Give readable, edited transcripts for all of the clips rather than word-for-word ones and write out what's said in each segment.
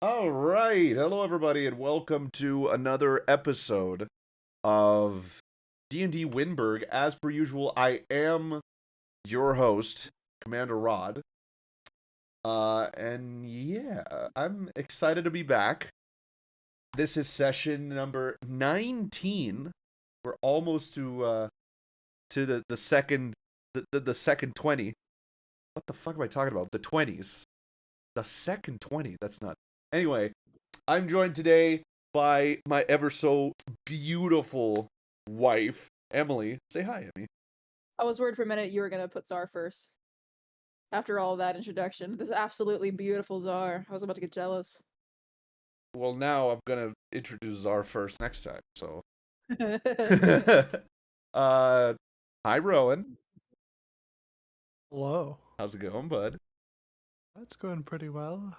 All right. Hello, everybody, and welcome to another episode of D&D Wyndburgh. As per usual, I am your host, Commander Rod. And yeah, I'm excited to be back. This is session number 19. We're almost to the second the second 20. What the fuck am I talking about? The 20s. The second 20. That's not. Anyway, I'm joined today by my ever so beautiful wife, Emily. Say hi, Emmy. I was worried for a minute you were gonna put Czar first. After all that introduction, this absolutely beautiful Czar. I was about to get jealous. Well, now I'm gonna introduce Czar first next time. So, uh, hi, Rowan. Hello. How's it going, bud? That's going pretty well.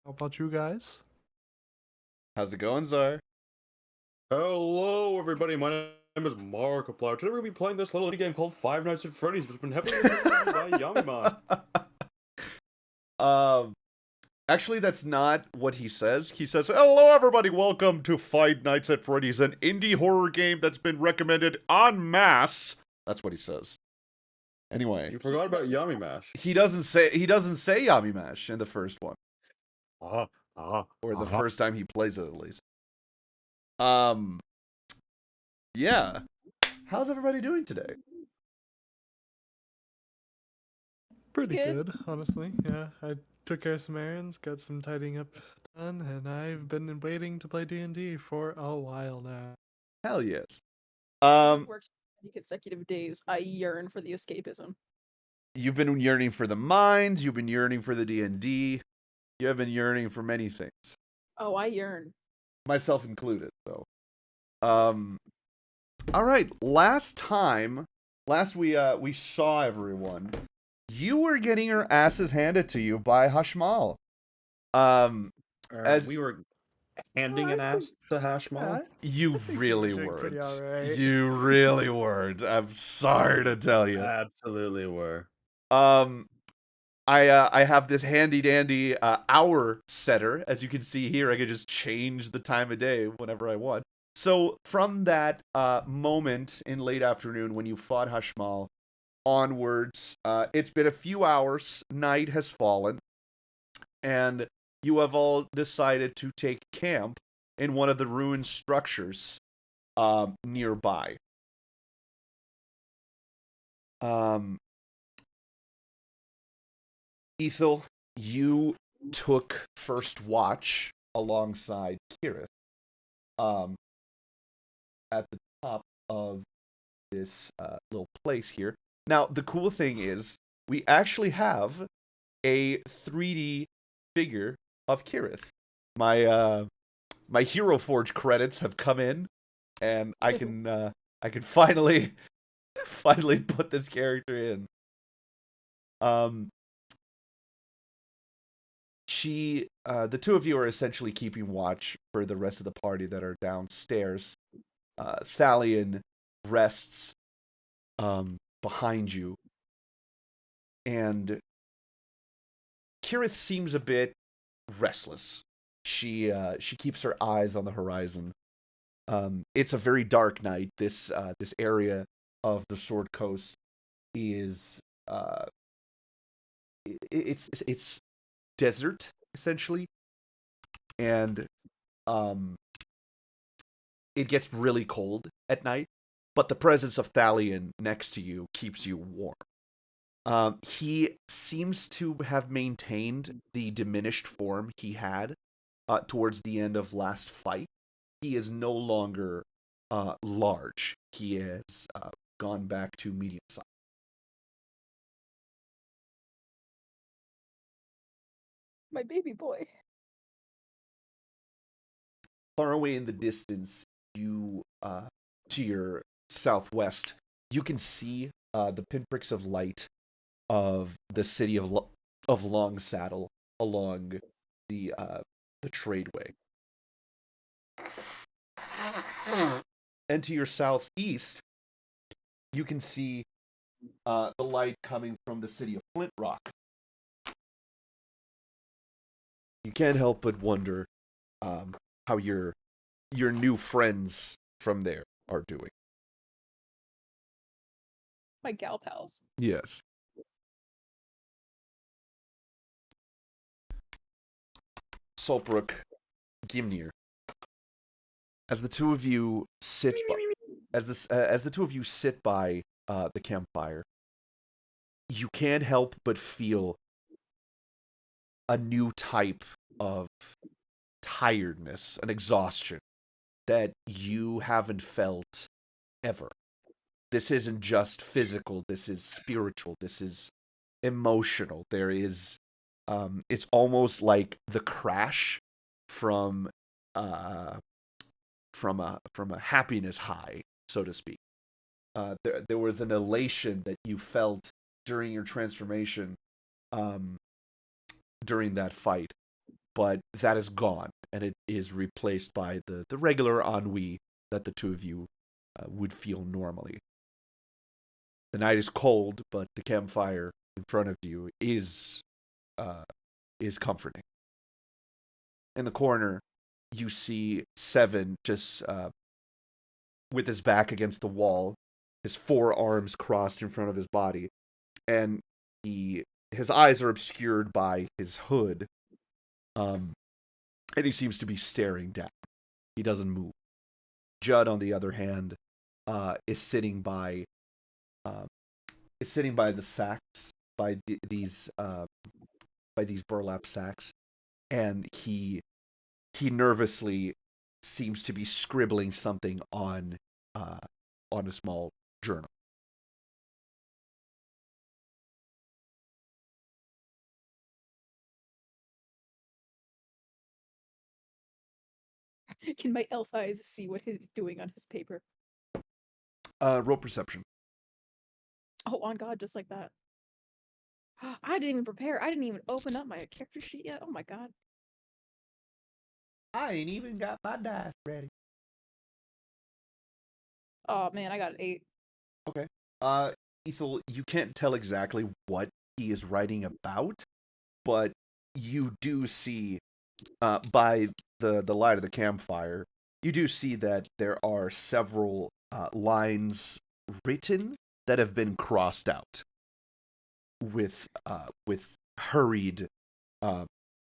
How about you guys? How's it going, Czar? Hello, everybody. My name is Markiplier. Today we're going to be playing this little indie game called Five Nights at Freddy's, which has been heavily recommended by Yamiman. um, Actually, that's not what he says. He says, "Hello, everybody. Welcome to Five Nights at Freddy's, an indie horror game that's been recommended en masse." That's what he says. Anyway, You forgot about Yummy Mash. he doesn't say Yami Mash in the first one, Ah, or the first time he plays it at least. Um, yeah. How's everybody doing today? Pretty Good. good, honestly. Yeah, I took care of some errands, got some tidying up done, and I've been waiting to play D&D for a while now. Hell yes. Works 20 consecutive days. I yearn for the escapism. You've been yearning for the mines. You've been yearning for the D&D. You have been yearning for many things, Oh, I yearn. myself included. So, um, all right. Last we saw everyone. You were getting your asses handed to you by Hashmal. As we were handing an ass to Hashmal. you really doing pretty weren't. alright. You really weren't. I'm sorry to tell you. Absolutely were. I have this handy dandy hour setter. As you can see here, I can just change the time of day whenever I want. So from that moment in late afternoon when you fought Hashmal onwards, it's been a few hours. Night has fallen, and you have all decided to take camp in one of the ruined structures nearby. Um, Ethel, you took first watch alongside Kirith at the top of this little place here. Now, the cool thing is, we actually have a 3D figure of Kirith. My Hero Forge credits have come in, and I can finally put this character in. The two of you are essentially keeping watch for the rest of the party that are downstairs. Thalion rests behind you, and Kirith seems a bit restless. She keeps her eyes on the horizon. It's a very dark night. This area of the Sword Coast is it's desert essentially, and it gets really cold at night. But the presence of Thalion next to you keeps you warm. He seems to have maintained the diminished form he had towards the end of last fight. He is no longer large. He has gone back to medium size. My baby boy. Far away in the distance, you to your southwest, you can see the pinpricks of light of the city of Long Saddle along the tradeway. And to your southeast, you can see the light coming from the city of Flint Rock. you can't help but wonder how your new friends from there are doing. My gal pals. Yes. Solbrook, Gimnir. As the two of you sit, as the two of you sit by the campfire, you can't help but feel a new type of tiredness, an exhaustion that you haven't felt ever. This isn't just physical, this is spiritual, this is emotional. There is it's almost like the crash from from a happiness high, so to speak. There was an elation that you felt during your transformation, during that fight, but that is gone, and it is replaced by the regular ennui that the two of you would feel normally. The night is cold, but the campfire in front of you is comforting. In the corner, you see Seven just with his back against the wall, his forearms crossed in front of his body, and his eyes are obscured by his hood, and he seems to be staring down. He doesn't move. Judd, on the other hand, is sitting by the sacks, by these burlap sacks, and he nervously seems to be scribbling something on a small journal. Can my elf eyes see what he's doing on his paper? Roll perception. Oh, on God, just like that. I didn't even prepare. I didn't even open up my character sheet yet. Oh my God. I ain't even got my dice ready. Oh man, I got an 8. Okay. Ethel, you can't tell exactly what he is writing about, but you do see, by the light of the campfire, you do see that there are several lines written that have been crossed out with hurried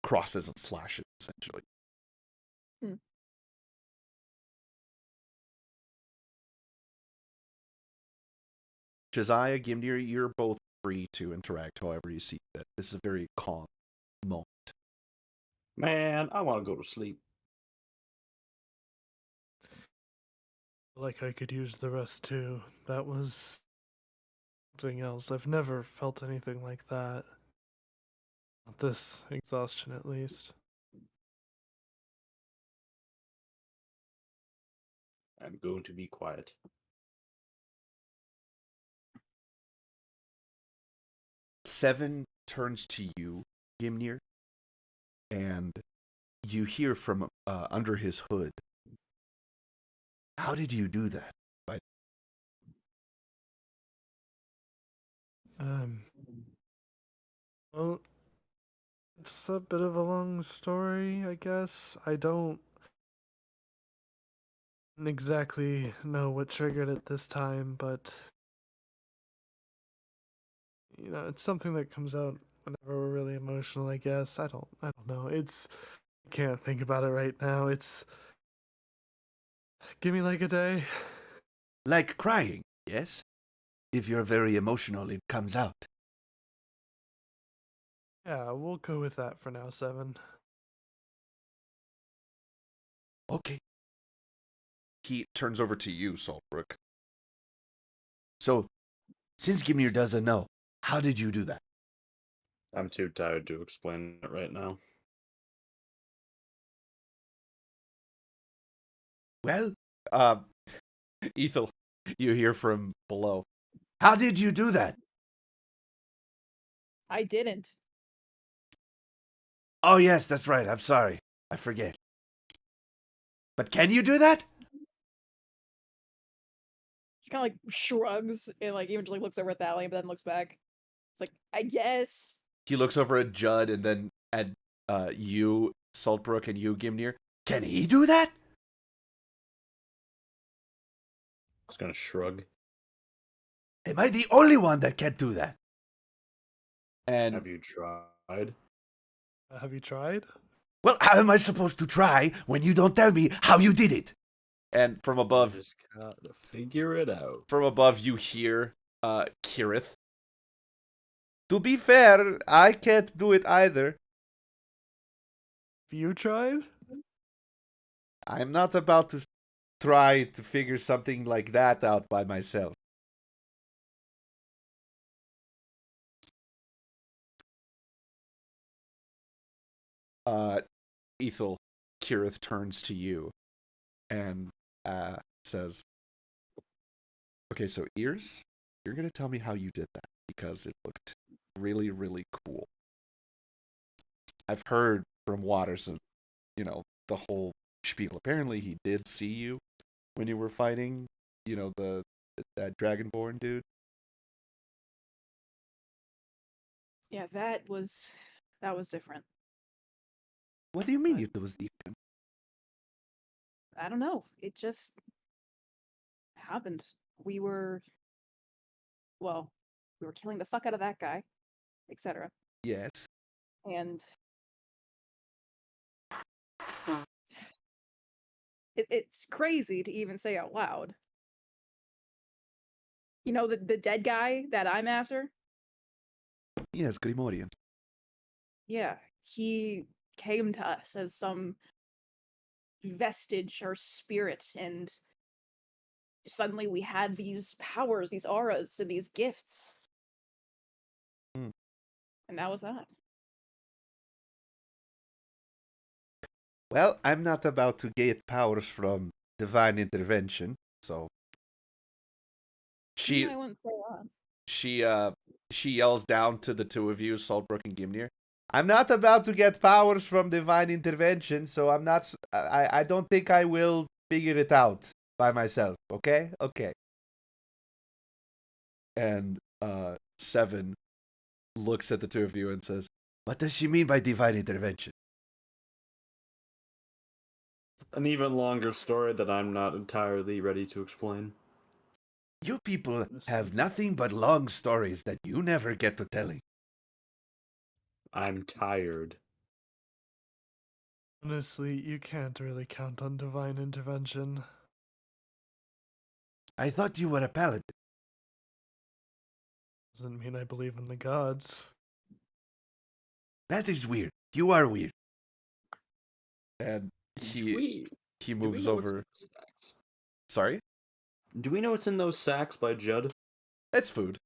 crosses and slashes, essentially. Hmm. Josiah, Gimnir, you're both free to interact however you see fit. This is a very calm moment. Man, I want to go to sleep. Like I could use the rest too. That was something else. I've never felt anything like that. Not this exhaustion, at least. I'm going to be quiet. Seven turns to you, Gimnir, and you hear from under his hood. How did you do that? Well, it's a bit of a long story, I guess. I don't exactly know what triggered it this time, but it's something that comes out whenever we're really emotional, I guess. I don't know. I can't think about it right now. Give me like a day. Like crying, yes? If you're very emotional, it comes out. Yeah, we'll go with that for now, Seven. Okay. He turns over to you, Saltbrook. So, since Gimnir doesn't know, how did you do that? I'm too tired to explain it right now. Well, Ethel, you hear from below. How did you do that? I didn't. Oh, yes, that's right. I'm sorry. I forget. But can you do that? He kind of like shrugs and like even just like looks over at Thalion, but then looks back. It's like, I guess. He looks over at Judd and then at you, Saltbrook, and you, Gimnir, can he do that? Just gonna shrug. Am I the only one that can't do that? And Have you tried? Have you tried? well, how am I supposed to try when you don't tell me how you did it? And from You above, just gotta figure it out. you hear Kirith. To be fair, I can't do it either. Have you tried? I'm not about to try to figure something like that out by myself. Ethel, Kirith turns to you and says, okay, so ears, you're going to tell me how you did that because it looked really, really cool. I've heard from Watterson, the whole spiel. Apparently he did see you when you were fighting, that Dragonborn dude. Yeah, that was different. What do you mean But- it was different? I don't know. It just happened. We were killing the fuck out of that guy, etc. Yes. And it's crazy to even say out loud. You know, the dead guy that I'm after? Yes, Grimorian. Yeah, he came to us as some vestige or spirit, and suddenly we had these powers, these auras, and these gifts. Hmm. And that was that. Well, I'm not about to get powers from divine intervention, so she I wouldn't say that. she yells down to the two of you, Saltbrook and Gimnir. I'm not about to get powers from divine intervention, so I'm not. I don't think I will figure it out by myself. Okay, okay. And Seven looks at the two of you and says, "What does she mean by divine intervention?" An even longer story that I'm not entirely ready to explain. You people have nothing but long stories that you never get to telling. I'm tired. Honestly, you can't really count on divine intervention. I thought you were a paladin. Doesn't mean I believe in the gods. That is weird. You are weird. And Do we he know moves what's in over. those sacks? Sorry? Do we know what's in those sacks by Judd? It's food.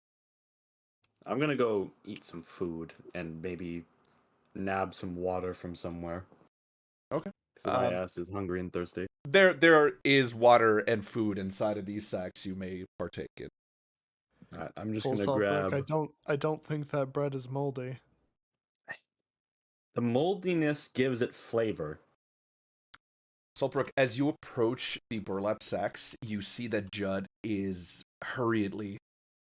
I'm gonna go eat some food and maybe nab some water from somewhere. Okay. So my ass is hungry and thirsty. There is water and food inside of these sacks you may partake in. Alright, I'm just Full gonna salt grab. brick. I don't think that bread is moldy. The moldiness gives it flavor. Saltbrook, as you approach the burlap sacks, you see that Judd is hurriedly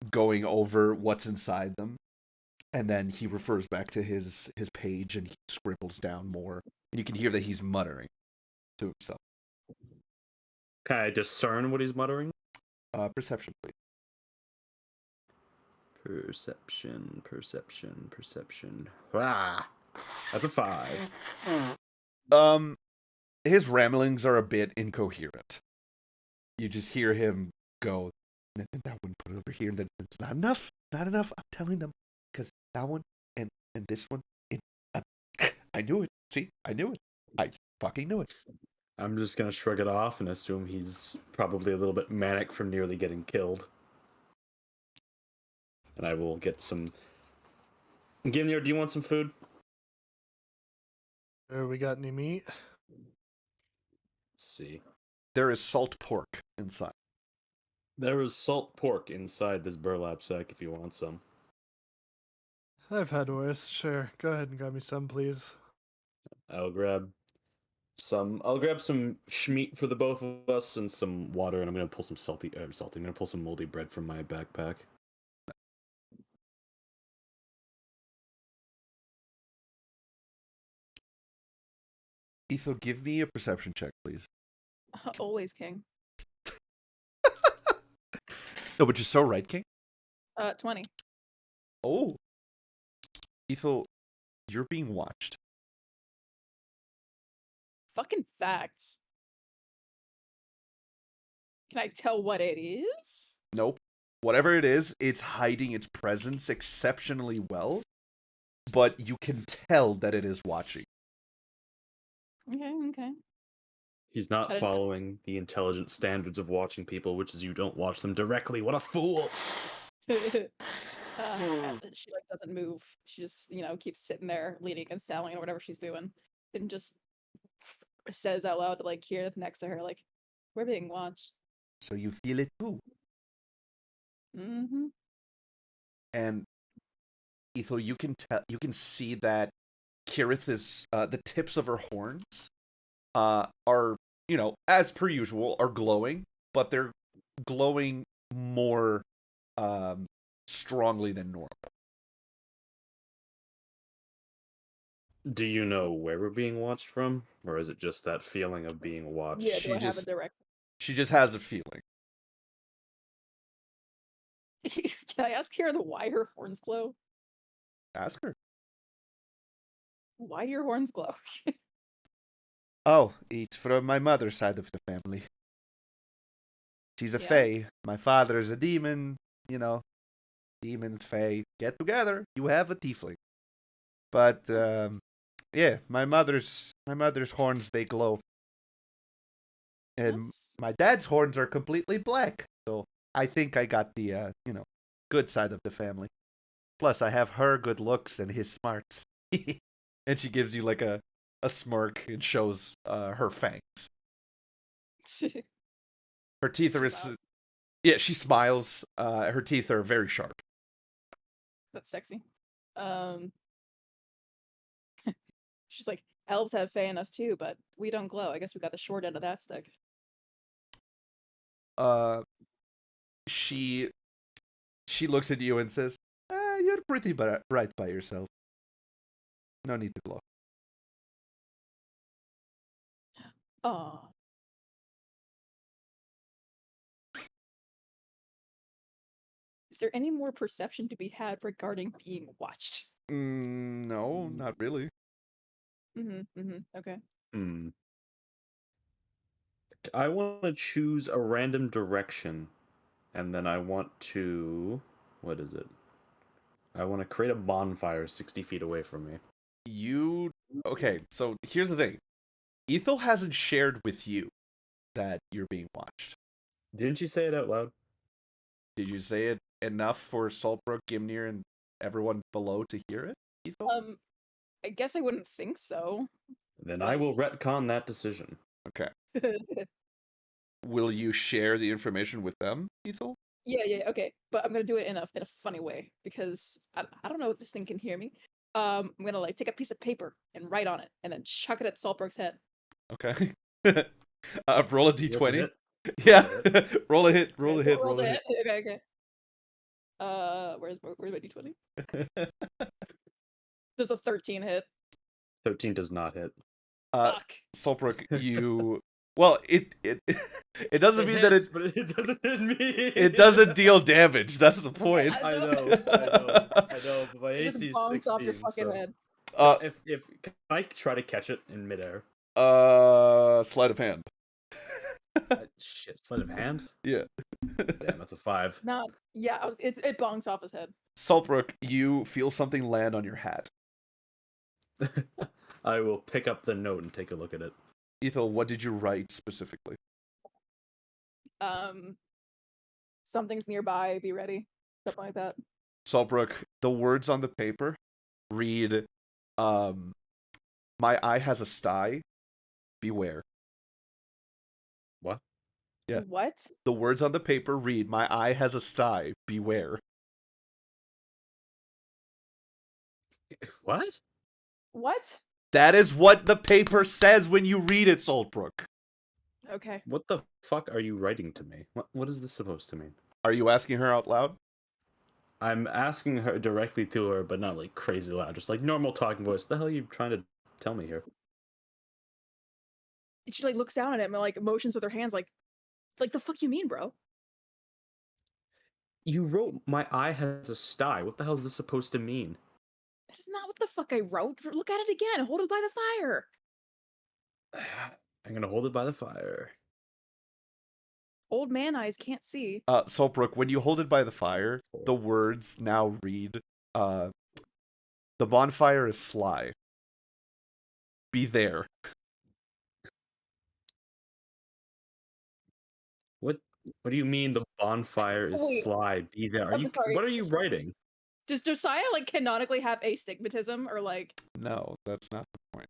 going over what's inside them. And then he refers back to his page and he scribbles down more. And you can hear that he's muttering to himself. Can I discern what he's muttering? Perception, please. Perception. Ah! That's a 5. His ramblings are a bit incoherent. You just hear him go, and that one put it over here, and then it's not enough. Not enough. I'm telling them. Because that one and this one, I knew it. See, I knew it. I fucking knew it. I'm just gonna shrug it off and assume he's probably a little bit manic from nearly getting killed. And I will get some. Gimnir, do you want some food? We got any meat? Let's see. There is salt pork inside. There is salt pork inside this burlap sack if you want some. I've had worse. Sure, go ahead and grab me some, please. I'll grab some schmeat for the both of us and some water, and I'm gonna pull some I'm gonna pull some moldy bread from my backpack. Ethel, give me a perception check, please. Always king. No, but you're so right, King. 20. Oh. Ethel, you're being watched. Fucking facts. Can I tell what it is? Nope. Whatever it is, it's hiding its presence exceptionally well, but you can tell that it is watching. Okay. He's not I didn't- following the intelligent standards of watching people, which is you don't watch them directly. What a fool! She like doesn't move. She just, keeps sitting there leaning against Sally or whatever she's doing. And just says out loud to like Kira next to her, like, we're being watched. So you feel it too. Mm-hmm. And Ethel, you can see that Kirith is the tips of her horns are, as per usual, are glowing, but they're glowing more strongly than normal. Do you know where we're being watched from? Or is it just that feeling of being watched? Yeah, She do I have just- a direct? She just has a feeling. Can I ask Kira why her horns glow? Ask her. Why do your horns glow? Oh, it's from my mother's side of the family. She's a Yeah. fae. My father's a demon. Demons, fae, get together. You have a tiefling. But yeah, my mother's horns, they glow, and That's- my dad's horns are completely black. So I think I got the good side of the family. Plus, I have her good looks and his smarts. And she gives you like a smirk and shows her fangs. Her teeth are She smiles. yeah, she smiles. Her teeth are very sharp. That's sexy. She's like, elves have fae in us too, but we don't glow. I guess we got the short end of that stick. She looks at you and says, "You're pretty bright by yourself. No need to glow." Aw. Is there any more perception to be had regarding being watched? No, not really. Okay. I want to choose a random direction, and then I want to... What is it? I want to create a bonfire 60 feet away from me. Okay, so here's the thing. Ethel hasn't shared with you that you're being watched. Didn't you say it out loud? Did you say it enough for Saltbrook, Gimnir, and everyone below to hear it, Ethel? I guess I wouldn't think so. Then I will retcon that decision. Okay. Will you share the information with them, Ethel? Yeah, okay. But I'm gonna do it in a funny way because I don't know if this thing can hear me. I'm gonna like take a piece of paper and write on it and then chuck it at Saltbrook's head. Okay. Roll a What's a d20. hit? Yeah. Roll a hit. Roll a Okay, hit. rolls Roll a a hit. hit. Okay. Where's my d20? There's a 13 hit. 13 does not hit. Fuck. Saltbrook, you... Well, it doesn't mean that but it doesn't hit me. it doesn't deal damage. That's the point. Yeah, I know. But my It AC just is bonks 16. off your fucking So head. if can I try to catch it in midair? Sleight of hand. Shit, sleight of hand. Yeah. Damn, that's a 5. It bonks off his head. Saltbrook, you feel something land on your hat. I will pick up the note and take a look at it. Ethel, what did you write specifically? Something's nearby. Be ready. Something like that. Saltbrook, the words on the paper read, "My eye has a sty. Beware." What? Yeah. What? The words on the paper read, "My eye has a sty. Beware." What? What? That is what the paper says when you read it, Saltbrook. Okay. What the fuck are you writing to me? What is this supposed to mean? Are you asking her out loud? I'm asking her directly to her, but not like crazy loud, just like normal talking voice. The hell are you trying to tell me here? And she like looks down at him and like motions with her hands, like the fuck you mean, bro? You wrote my eye has a sty. What the hell is this supposed to mean? That is not what the fuck I wrote. Look at it again. Hold it by the fire. I'm gonna hold it by the fire. Old man eyes can't see. Solbrook, when you hold it by the fire, the words now read, the bonfire is sly. Be there. What do you mean the bonfire is Wait. sly? Be there. Are I'm you sorry. what are you writing? Does Josiah like canonically have astigmatism or like? No, that's not the point.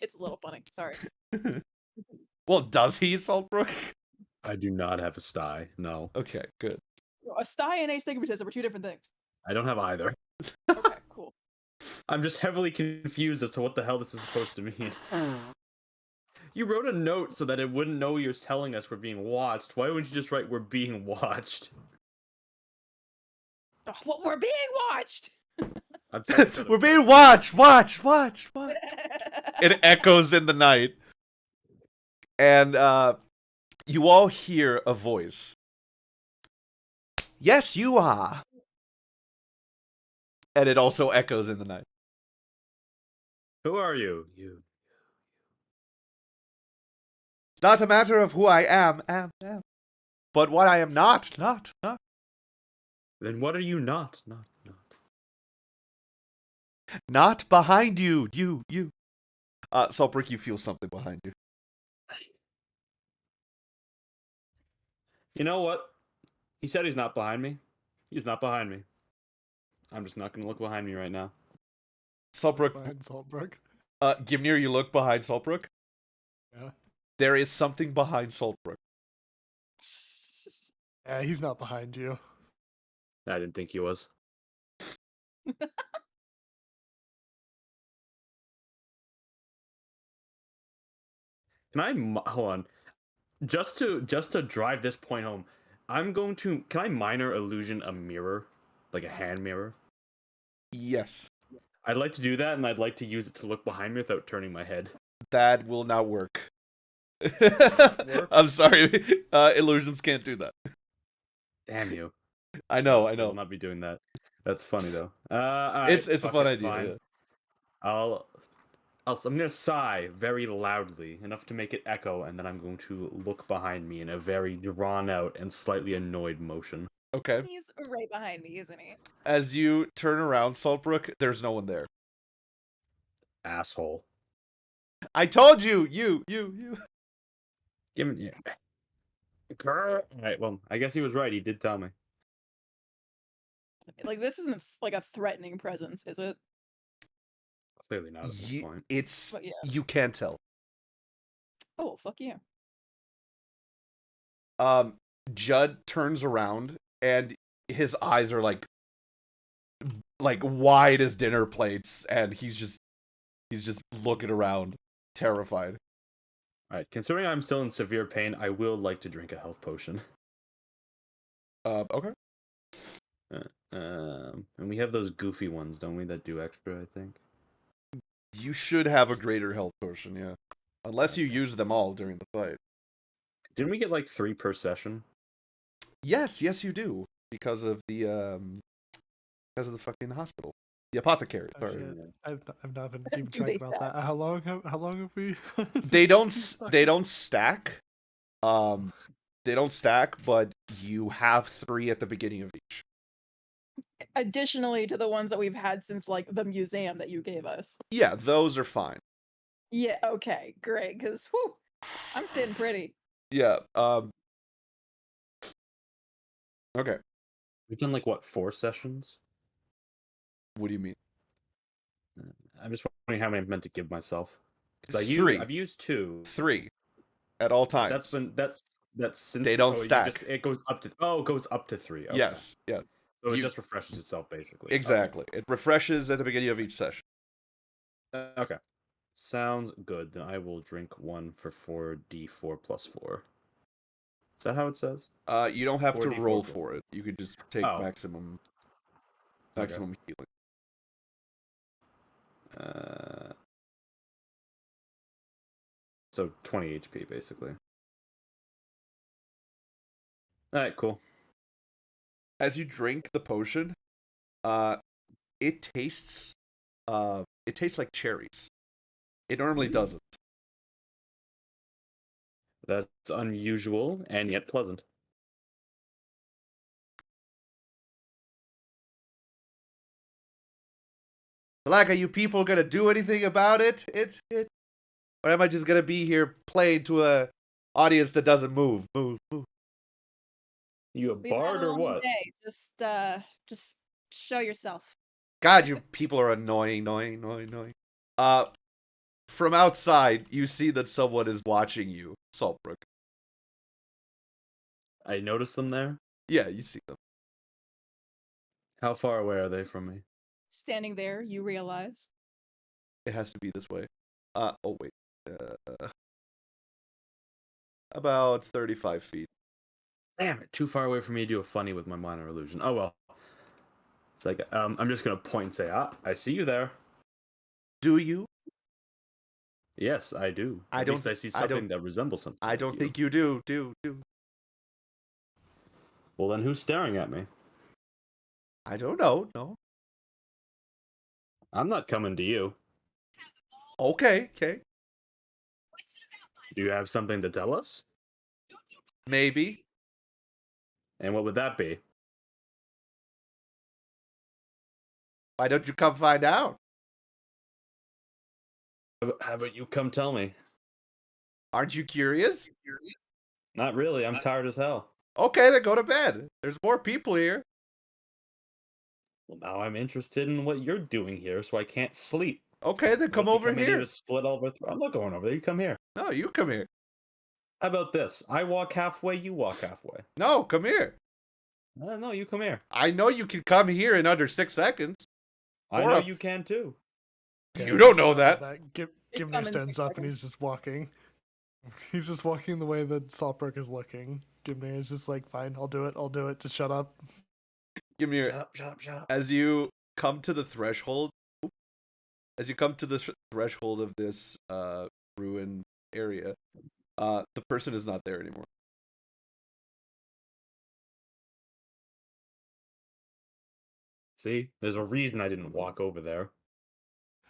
It's a little funny. Sorry. Well, does he, Saltbrook? I do not have a sty. No. Okay, good. A sty and astigmatism are two different things. I don't have either. Okay, cool. I'm just heavily confused as to what the hell this is supposed to mean. You wrote a note so that it wouldn't know you're telling us we're being watched. Why wouldn't you just write we're being watched? Oh, well, we're being watched. I'm sorry, it's not We're a- being watched! Watch! It echoes in the night. And, you all hear a voice. Yes, you are. And it also echoes in the night. Who are you? You. It's not a matter of who I am, but what I am not. Then what are you not? Not behind you, you. Saltbrick, you feel something behind you. You know what? He said he's not behind me. He's not behind me. I'm just not gonna look behind me right now. Saltbrook, Behind Saltbrook. Gimnir, you look behind Saltbrook. Yeah. There is something behind Saltbrook. Yeah, he's not behind you. I didn't think he was. Can I hold on? Just to drive this point home, I'm going to. Can I minor illusion a mirror, like a hand mirror? Yes, I'd like to do that, and I'd like to use it to look behind me without turning my head. that will not work. Work? I'm sorry, illusions can't do that. Damn you! I know. I will not be doing that. That's funny though. Alright, It's a fuck fun it, idea. fine. Yeah. I'm gonna sigh very loudly, enough to make it echo, and then I'm going to look behind me in a very drawn out and slightly annoyed motion. Okay. He's right behind me, isn't he? As you turn around, Saltbrook, there's no one there. Asshole. I told you, you. Give me. Alright, well, I guess he was right. He did tell me. Like this isn't like a threatening presence, is it? Clearly not at this point. It's But yeah. you can't tell. Oh, well, fuck you. Judd turns around and his eyes are like wide as dinner plates, and he's just looking around, terrified. Alright, considering I'm still in severe pain, I will like to drink a health potion. Okay. And we have those goofy ones, don't we, that do extra, I think? You should have a greater health potion, yeah. Unless you use them all during the fight. Didn't we get like 3 per session? Yes, you do. Because of the fucking hospital. The apothecary, Oh, sorry. shit. I've not been keeping Do they track about that. How long have we? They don't stack. They don't stack, but you have 3 at the beginning of each. Additionally to the ones that we've had since like the museum that you gave us. Yeah, those are fine. Yeah, okay, great, because I'm sitting pretty. Yeah, okay. We've done like, what, 4 sessions? What do you mean? I'm just wondering how many I'm meant to give myself. Because 3. I've used 2. 3 at all times. That's since They don't stack. it goes up to it goes up to 3. Okay. Yes, yeah, So it You- just refreshes itself basically. exactly. It refreshes at the beginning of each session. Okay. Sounds good. Then I will drink 1 for 4d4 plus 4. Is that how it says? You don't have to 4d4 roll plus- for it. You could just take Oh. maximum Okay. healing. So 20 HP, basically. Alright, cool. As you drink the potion, it tastes like cherries. It normally doesn't. That's unusual and yet pleasant. Like, are you people gonna do anything about it? Or am I just gonna be here playing to a audience that doesn't move? Move. You a We've had bard a or long what? day. Just show yourself. God, you people are annoying. From outside, you see that someone is watching you, Saltbrook. I noticed them there. Yeah, you see them. How far away are they from me? Standing there, you realize. It has to be this way. Oh wait. About 35 feet. Damn it, too far away for me to do a funny with my minor illusion. Oh well. It's like, I'm just gonna point and say, I see you there. Do you? Yes, I do. I At don't- least I see I don't- something that resembles something. I like don't you. think you do. Do. Well, then who's staring at me? I don't know. No. I'm not coming to you. Okay. Do you have something to tell us? Maybe. And what would that be? Why don't you come find out? How about you come tell me? Aren't you curious? Not really. I'm tired as hell. Okay, then go to bed. There's more people here. Well, now I'm interested in what you're doing here, so I can't sleep. Okay, then come What if you over in here. to slit all over I'm not going over there. You come here. No, you come here. How about this? I walk halfway, you walk halfway. No, come here. No, you come here. I know you can come here in under 6 seconds. I Or know a- you can too. You don't know that. Gimnir come in stands 6 up and he's just walking. He's just walking the way that Saltbrook is looking. Gimnir is just like, fine, I'll do it, just shut up. Give me your. Shut up. As you come to the threshold, threshold of this ruin area, the person is not there anymore. See? There's a reason I didn't walk over there.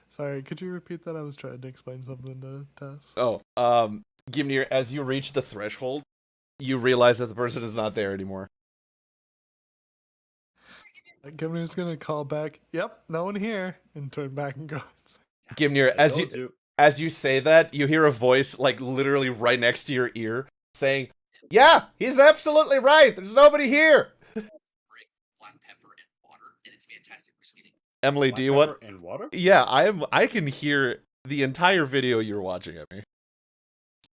Sorry, could you repeat that? I was trying to explain something to Tess. Oh, Gimnir, as you reach the threshold, you realize that the person is not there anymore. Gimnir's gonna call back, yep, no one here, and turn back and go. Gimnir, I as told you say that, you hear a voice like literally right next to your ear saying, "Yeah, he's absolutely right. There's nobody here." Black pepper and water, and it's fantastic for skinning. Emily, Black do you want? pepper and water? Yeah, I can hear the entire video you're watching at me.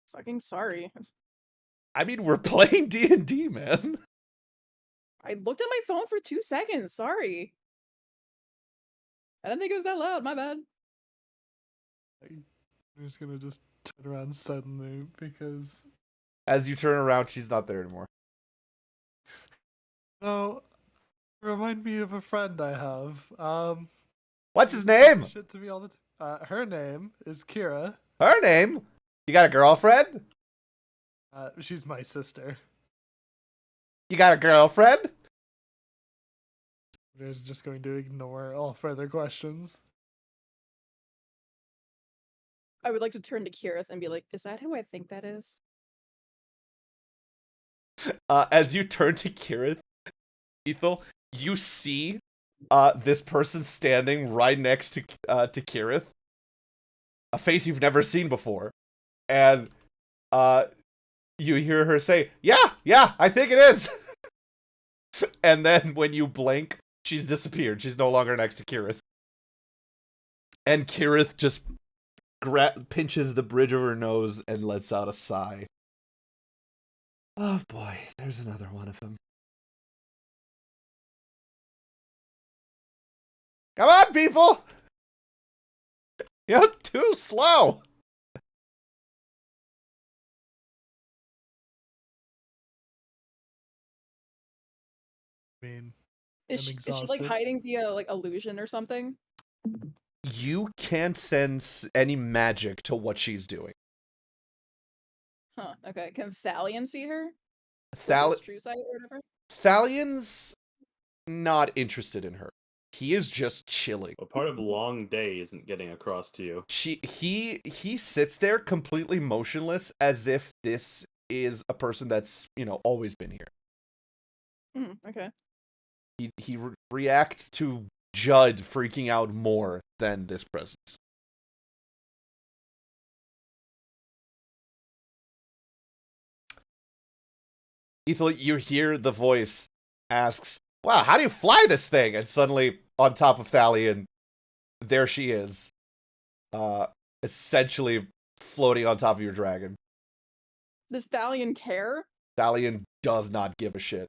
Fucking sorry. I mean, we're playing D&D, man. I looked at my phone for 2 seconds. Sorry. I didn't think it was that loud. My bad. I'm just gonna just turn around suddenly because As you turn around, she's not there anymore. oh, remind me of a friend I have. What's his name? Shit to me all the her name is Kira. Her name? You got a girlfriend? She's my sister. You got a girlfriend? There's just going to ignore all further questions. I would like to turn to Kirith and be like, is that who I think that is? As you turn to Kirith, Ethel, you see this person standing right next to Kirith. A face you've never seen before. And you hear her say, Yeah, I think it is. And then when you blink, she's disappeared. She's no longer next to Kirith. And Kirith just pinches the bridge of her nose and lets out a sigh. Oh boy, there's another one of them. Come on, people! You're too slow! I mean, Is I'm she like exhausted. hiding via like illusion or something? You can't sense any magic to what she's doing. Huh. Okay. Can Thalion see her? With Thal- his true sight or whatever? Thalion's not interested in her. He is just chilling. A part of long day isn't getting across to you. He sits there completely motionless as if this is a person that's, always been here. Okay. He reacts to Judd freaking out more than this presence. Ethel, you hear the voice asks, "Wow, how do you fly this thing?" And suddenly, on top of Thalion, there she is, essentially floating on top of your dragon. Does Thalion care? Thalion does not give a shit.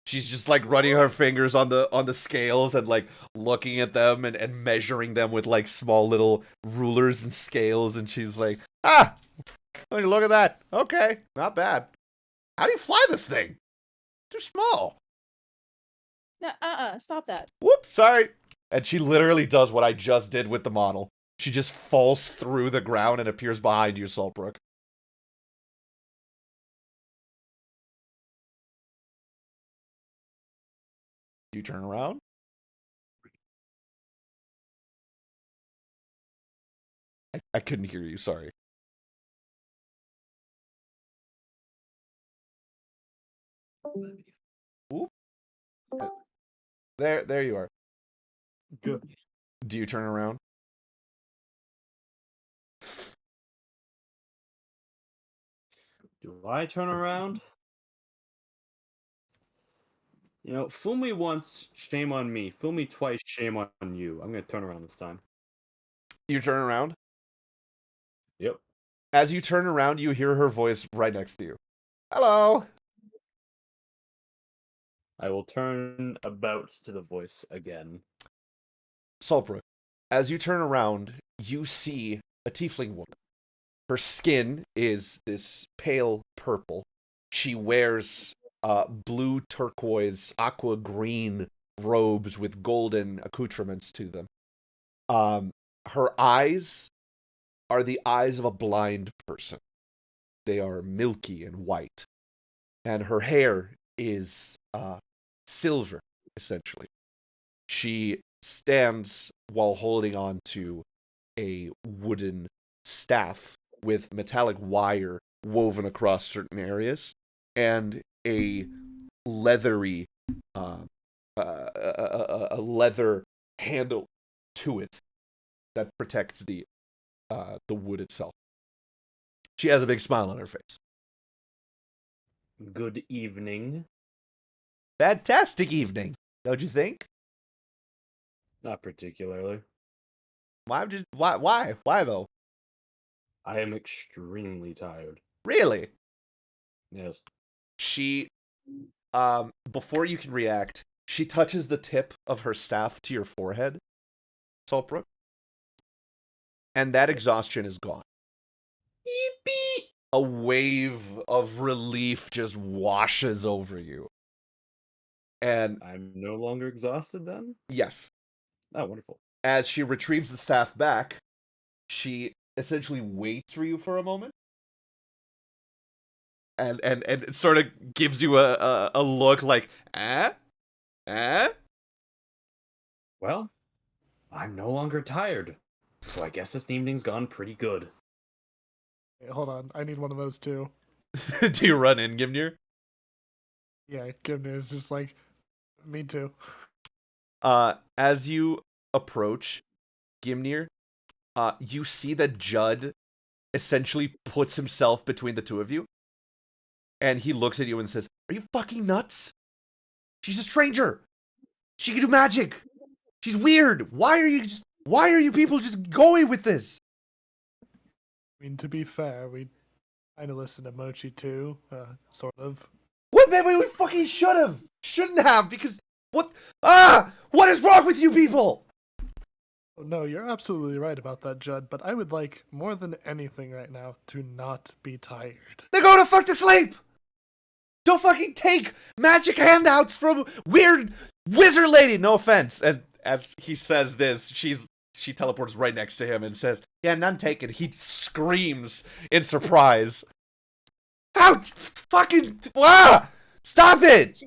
She's just like running her fingers on the scales and like looking at them and measuring them with like small little rulers and scales, and she's like, look at that. Okay, not bad. How do you fly this thing? Too small. No, stop that. Whoop, sorry. And she literally does what I just did with the model. She just falls through the ground and appears behind you, Saltbrook. You turn around. I couldn't hear you, sorry. Whoop. There you are. Good. Do you turn around? Do I turn around? Fool me once, shame on me. Fool me twice, shame on you. I'm gonna turn around this time. You turn around? Yep. As you turn around, you hear her voice right next to you. Hello! I will turn about to the voice again. Saltbrook, as you turn around, you see a tiefling woman. Her skin is this pale purple. She wears blue turquoise, aqua green robes with golden accoutrements to them. Her eyes are the eyes of a blind person. They are milky and white. And her hair is silver, essentially. She stands while holding on to a wooden staff with metallic wire woven across certain areas and a leathery a leather handle to it that protects the wood itself. She has a big smile on her face. Good evening. Fantastic evening, don't you think? Not particularly. Why though? I am extremely tired. Really? Yes. She before you can react, she touches the tip of her staff to your forehead, Saltbrook. And that exhaustion is gone. Beep. A wave of relief just washes over you. And I'm no longer exhausted then? yes, Oh, wonderful. as she retrieves the staff back, she essentially waits for you for a moment. And it sort of gives you a look like, eh? Well, I'm no longer tired. So I guess this evening's gone pretty good. Hey, hold on, I need one of those too. Do you run in, Gimnir? Yeah, Gimner is just like, me too. As you approach Gimnir, you see that Judd essentially puts himself between the two of you. And he looks at you and says, "Are you fucking nuts? She's a stranger. She can do magic. She's weird. Why are you people just going with this?" I mean, to be fair, we kind of listen to Mochi too, sort of. What, man? We fucking shouldn't have, because what is wrong with you people? Oh, no, you're absolutely right about that, Judd, but I would like, more than anything right now, to not be tired. Then go to fuck to sleep. Don't fucking take magic handouts from weird wizard lady. No offense. And as he says this, she's she teleports right next to him and says, "Yeah, none taken." He screams in surprise. Ouch! Fucking stop it!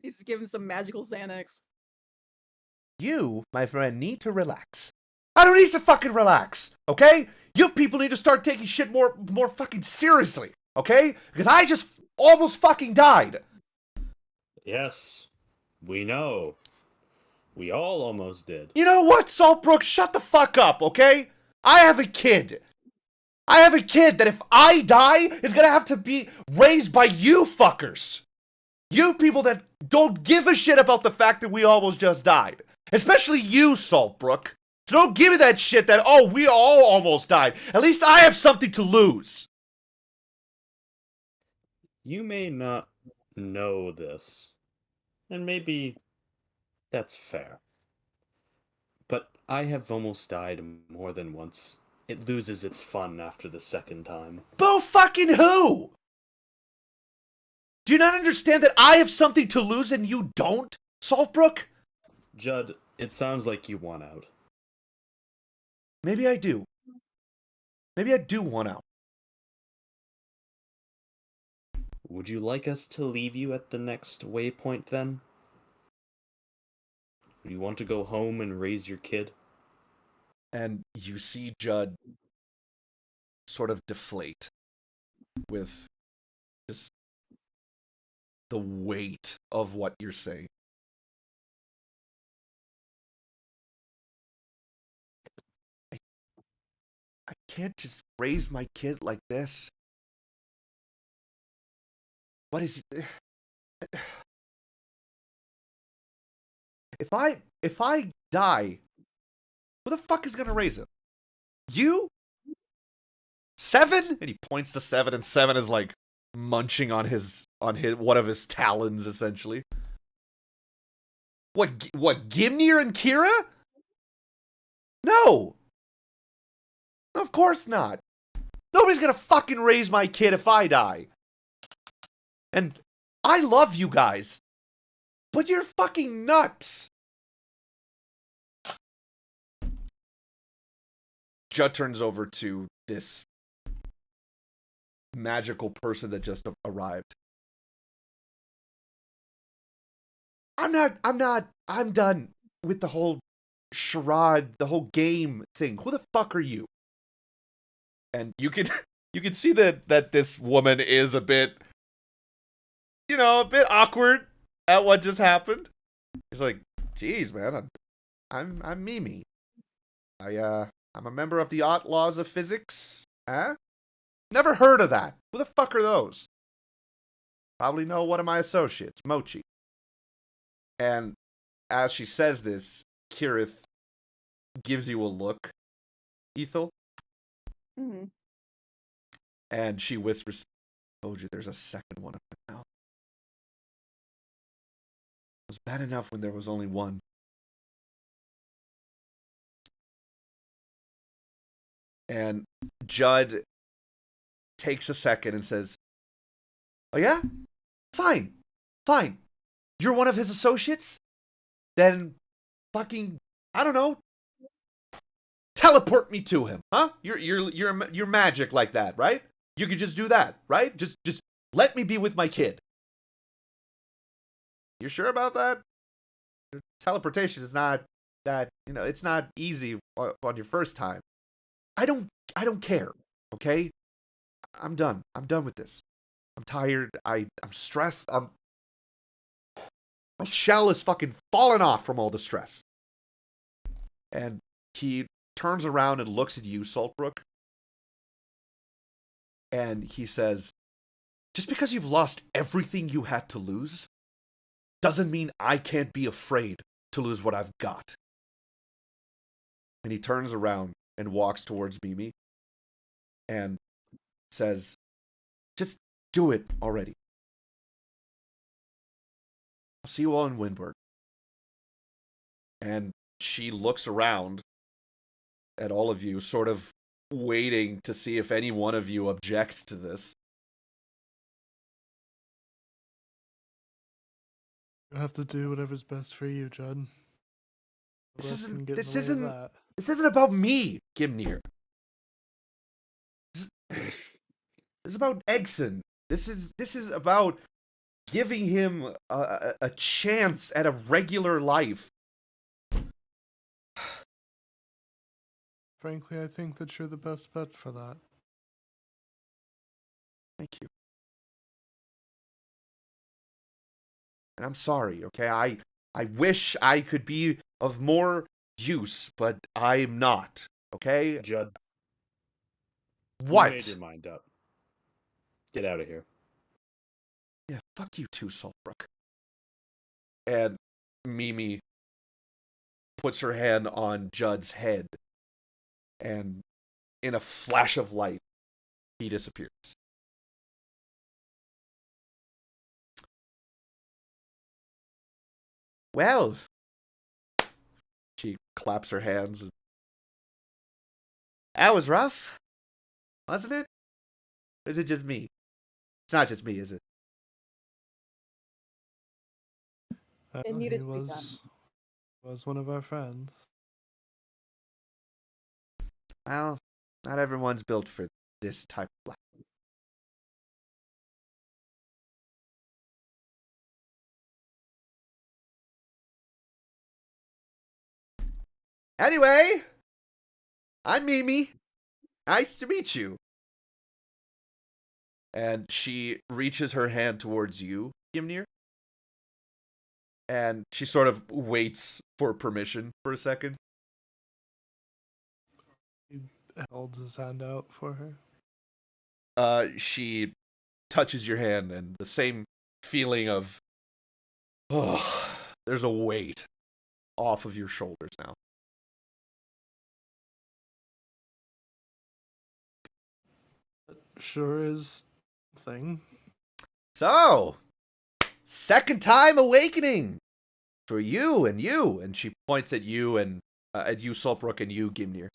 He's giving some magical Xanax. You, my friend, need to relax. I don't need to fucking relax, okay? You people need to start taking shit more fucking seriously, okay? Because I just almost fucking died. Yes, we know. We all almost did. You know what, Saltbrook? Shut the fuck up, okay? I have a kid. I have a kid that if I die, is gonna have to be raised by you fuckers. You people that don't give a shit about the fact that we almost just died. Especially you, Saltbrook. So don't give me that shit that, oh, we all almost died. At least I have something to lose. You may not know this, and maybe that's fair. But I have almost died more than once. It loses its fun after the second time. Boo fucking who? Do you not understand that I have something to lose and you don't, Saltbrook? Judd, it sounds like you want out. Maybe I do. Maybe I do want out. Would you like us to leave you at the next waypoint then? Do you want to go home and raise your kid? And you see Judd sort of deflate with just the weight of what you're saying. I can't just raise my kid like this. What is it? If I die, who the fuck is gonna raise him? You? 7? And he points to 7, and 7 is like munching on his one of his talons, essentially. What Gimnir and Kira? No! Of course not. Nobody's gonna fucking raise my kid if I die. And I love you guys, but you're fucking nuts. Judd turns over to this magical person that just arrived. I'm done with the whole charade, the whole game thing. Who the fuck are you? And you can see that this woman is a bit, a bit awkward at what just happened. He's like, "Geez, man, I'm Mimi. I'm a member of the Outlaws of Physics. Huh? Never heard of that. Who the fuck are those? Probably know one of my associates, Mochi." And as she says this, Kirith gives you a look, Ethel. Mm-hmm. And she whispers, "Told you there's a second one of them now. It was bad enough when there was only one." And Judd takes a second and says, "Oh yeah? Fine. You're one of his associates? Then fucking, I don't know, teleport me to him, huh? You're magic like that, right? You could just do that, right? Just let me be with my kid." You sure about that? Teleportation is not that, it's not easy on your first time. I don't care, okay? I'm done. I'm done with this. I'm tired. I'm stressed. My shell is fucking falling off from all the stress. And he turns around and looks at you, Saltbrook. And he says, "Just because you've lost everything you had to lose, doesn't mean I can't be afraid to lose what I've got." And he turns around and walks towards Mimi and says, "Just do it already. I'll see you all in Wyndburgh." And she looks around at all of you, sort of waiting to see if any one of you objects to this. You have to do whatever's best for you, Judd. This Nobody else isn't- can get in this the way of isn't- that. This isn't about me, Gimnir. This is about Egson. This is about giving him a chance at a regular life. Frankly, I think that you're the best bet for that. Thank you. And I'm sorry, okay? I wish I could be of more use, but I'm not, okay? Judd, you What? made your mind up. Get out of here. Yeah, fuck you too, Saltbrook. And Mimi puts her hand on Judd's head, and in a flash of light, he disappears. Well, she claps her hands. That was rough, wasn't it? Or is it just me? It's not just me, is it? I It know needed he to be done. was one of our friends. Well, not everyone's built for this type of life. Anyway, I'm Mimi. Nice to meet you. And she reaches her hand towards you, Gimnir. And she sort of waits for permission for a second. He holds his hand out for her. She touches your hand, and the same feeling of, oh, there's a weight off of your shoulders now. Sure is thing. So, second time awakening for you and you. And she points at you and at you, Sulbrook, and you, Gimnir.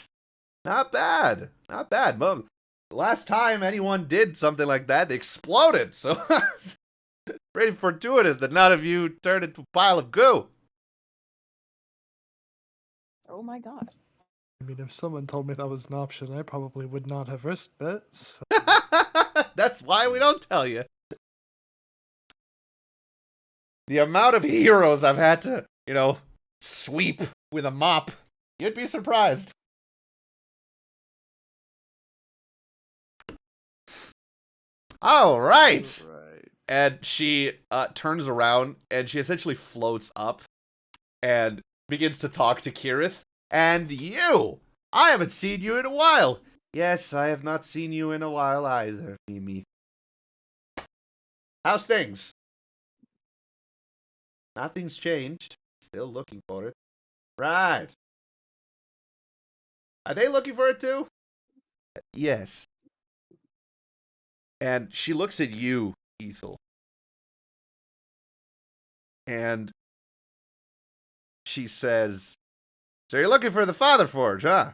Not bad. Not bad. Well, the last time anyone did something like that, they exploded. So, pretty fortuitous that none of you turned into a pile of goo. Oh my god. I mean, if someone told me that was an option, I probably would not have risked it. So. That's why we don't tell you. The amount of heroes I've had to, sweep with a mop. You'd be surprised. All right. And she turns around and she essentially floats up and begins to talk to Kirith. And you! I haven't seen you in a while. Yes, I have not seen you in a while either, Mimi. How's things? Nothing's changed. Still looking for it. Right. Are they looking for it too? Yes. And she looks at you, Ethel. And she says, so you're looking for the Father Forge, huh?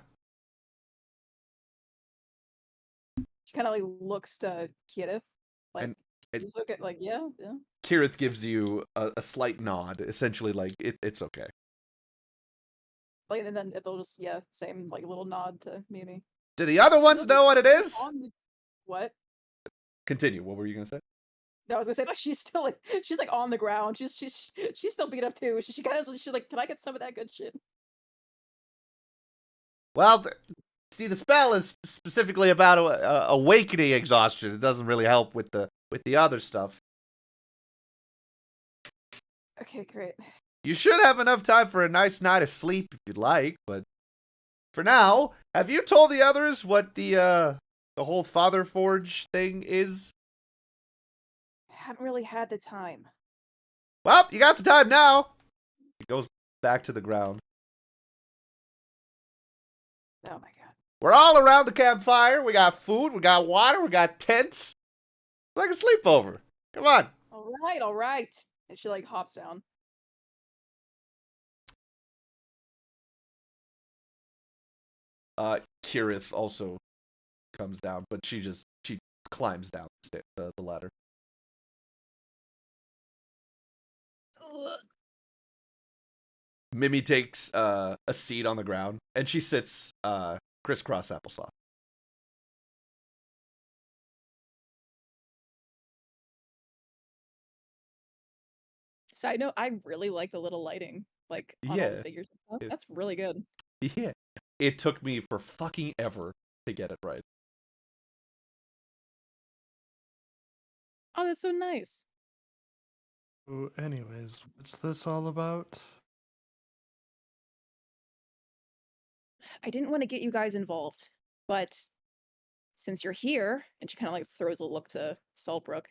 She kind of like looks to Kirith. Like, And just look at, like, yeah. Kirith gives you a slight nod, essentially like, it's okay. Like, and then they'll just, same, like, little nod to Mimi. Do the other ones know what it is? What? Continue. What were you going to say? No, I was gonna say, like, she's still, like, she's, like, on the ground. She's still beat up, too. She's like, can I get some of that good shit? Well, see, the spell is specifically about awakening exhaustion. It doesn't really help with the other stuff. Okay, great. You should have enough time for a nice night of sleep if you'd like, but for now, have you told the others what the whole Father Forge thing is? I haven't really had the time. Well, you got the time now. He goes back to the ground. Oh my god. We're all around the campfire. We got food, we got water, we got tents. It's like a sleepover. Come on. All right. And she, like, hops down. Kirith also comes down, but she climbs down the ladder. Mimi takes a seat on the ground, and she sits crisscross applesauce. Side note, I really like the little lighting, like on all the Yeah. figures and stuff. It- That's really good. Yeah. It took me for fucking ever to get it right. Oh, that's so nice. So anyways, what's this all about? I didn't want to get you guys involved, but since you're here, and she kind of like throws a look to Saltbrook,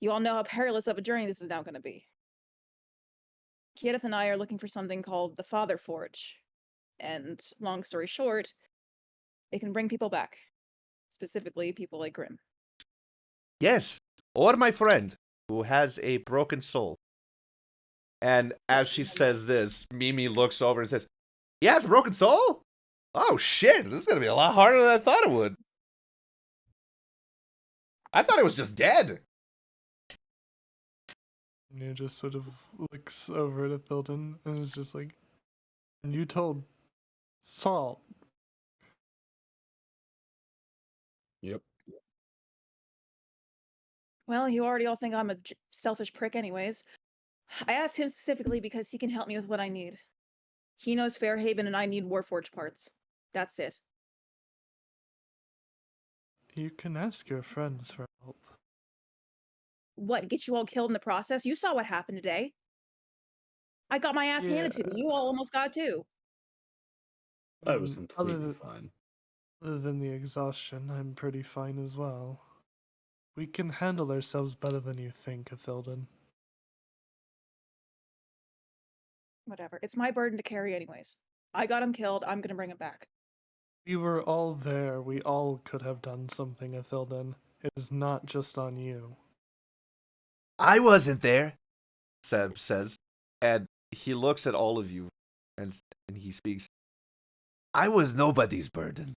you all know how perilous of a journey this is now going to be. Kiedith and I are looking for something called the Father Forge, and long story short, it can bring people back, specifically people like Grimm. Yes, or my friend who has a broken soul. And as she says this, Mimi looks over and says, "He has a broken soul? Oh shit, this is gonna be a lot harder than I thought it would. I thought it was just dead." Nia just sort of looks over at Ithilden and is just like, and you told Salt. Yep. Well, you already all think I'm a selfish prick anyways. I asked him specifically because he can help me with what I need. He knows Fairhaven and I need Warforged parts. That's it. You can ask your friends for help. What, get you all killed in the process? You saw what happened today. I got my ass handed to me. You all almost got it too. I was Mm, completely fine. Other than the exhaustion, I'm pretty fine as well. We can handle ourselves better than you think, Ithilden. Whatever. It's my burden to carry anyways. I got him killed. I'm gonna bring him back. We were all there. We all could have done something, Ithilden. It is not just on you. I wasn't there, Seb says, and he looks at all of you and he speaks. I was nobody's burden,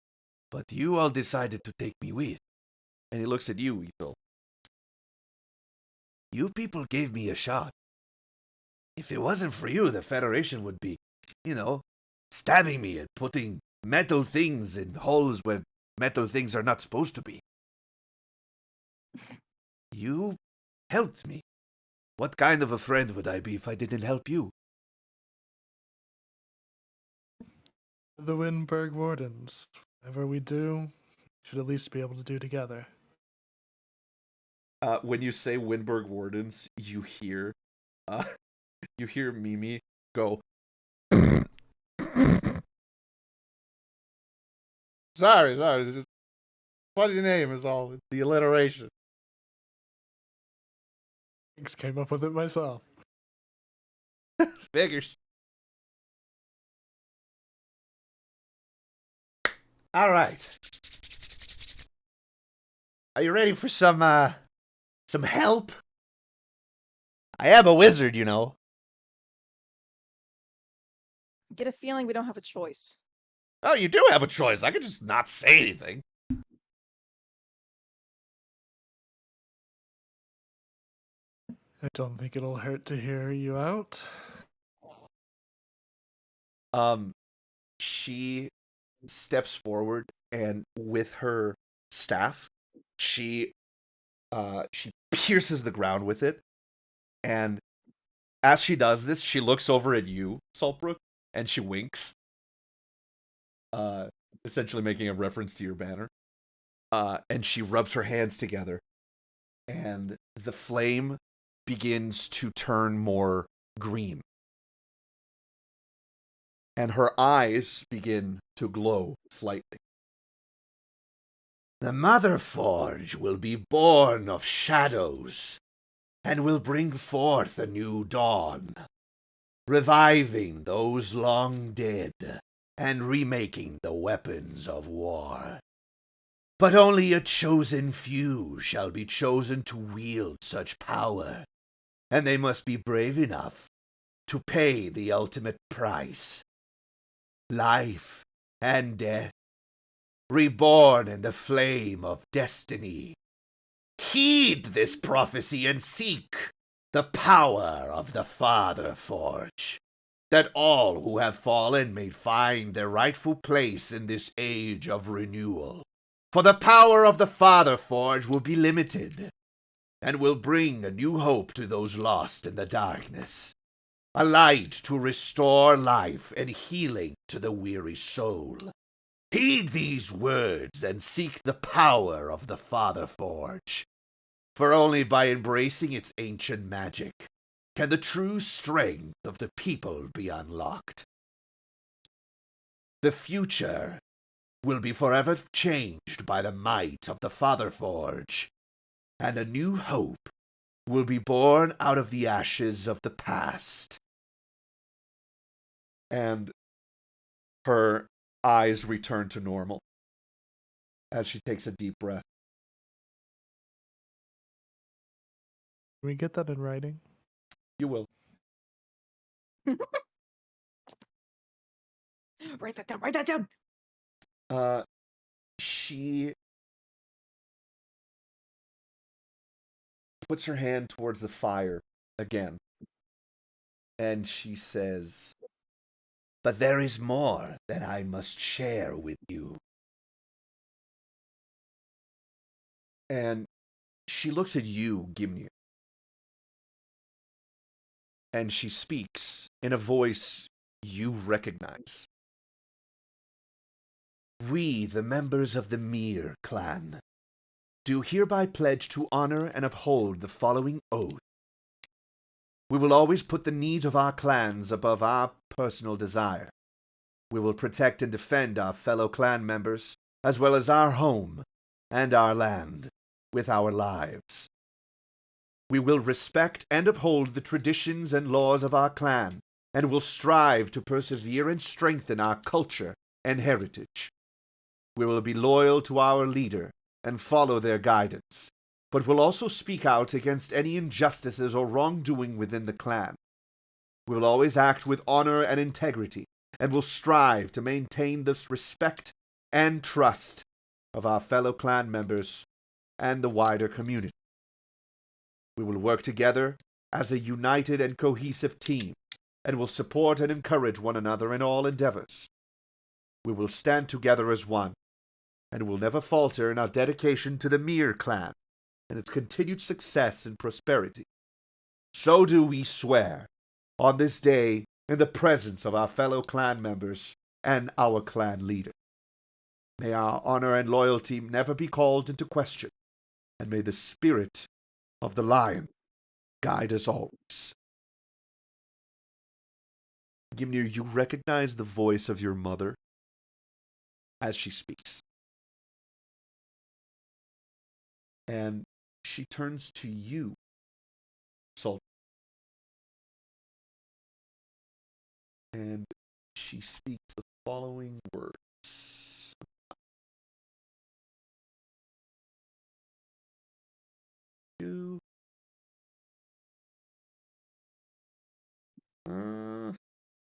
but you all decided to take me with. And he looks at you, Ethel. You people gave me a shot. If it wasn't for you, the Federation would be, stabbing me and putting metal things in holes where metal things are not supposed to be. You helped me. What kind of a friend would I be if I didn't help you? The Wyndburgh Wardens. Whatever we do, we should at least be able to do together. When you say Wyndburgh Wardens, you hear Mimi go. Sorry. It's just funny name is all. The alliteration. Thanks, came up with it myself. Figures. All right. Are you ready for some help? I am a wizard, you know. Get a feeling we don't have a choice. Oh, you do have a choice. I could just not say anything. I don't think it'll hurt to hear you out. She steps forward and with her staff, she pierces the ground with it. And as she does this, she looks over at you, Saltbrook, and she winks. Essentially making a reference to your banner. And she rubs her hands together. And the flame begins to turn more green. And her eyes begin to glow slightly. The Mother Forge will be born of shadows, and will bring forth a new dawn, reviving those long dead, and remaking the weapons of war. But only a chosen few shall be chosen to wield such power, and they must be brave enough to pay the ultimate price. Life and death, reborn in the flame of destiny. Heed this prophecy and seek the power of the Father Forge. that all who have fallen may find their rightful place in this age of renewal. For the power of the Father Forge will be limited, and will bring a new hope to those lost in the darkness. A light to restore life and healing to the weary soul. Heed these words and seek the power of the Father Forge. For only by embracing its ancient magic can the true strength of the people be unlocked. The future will be forever changed by the might of the Father Forge, and a new hope will be born out of the ashes of the past. And her eyes return to normal as she takes a deep breath. Can we get that in writing? You will. Write that down. Write that down. She puts her hand towards the fire again, and she says, "But there is more that I must share with you." And she looks at you, Gimnir, and she speaks in a voice you recognize. "We, the members of the Mir clan, do hereby pledge to honor and uphold the following oath. We will always put the needs of our clans above our personal desire. We will protect and defend our fellow clan members, as well as our home and our land, with our lives. We will respect and uphold the traditions and laws of our clan, and will strive to persevere and strengthen our culture and heritage. We will be loyal to our leader and follow their guidance, but will also speak out against any injustices or wrongdoing within the clan. We will always act with honor and integrity, and will strive to maintain this respect and trust of our fellow clan members and the wider community. We will work together as a united and cohesive team, and will support and encourage one another in all endeavors. We will stand together as one, and will never falter in our dedication to the Mir clan and its continued success and prosperity. So do we swear on this day in the presence of our fellow clan members and our clan leader. May our honor and loyalty never be called into question, and may the spirit of the lion guide us always." Gimnir, you recognize the voice of your mother as she speaks. And she turns to you, Sultan. And she speaks the following words. You.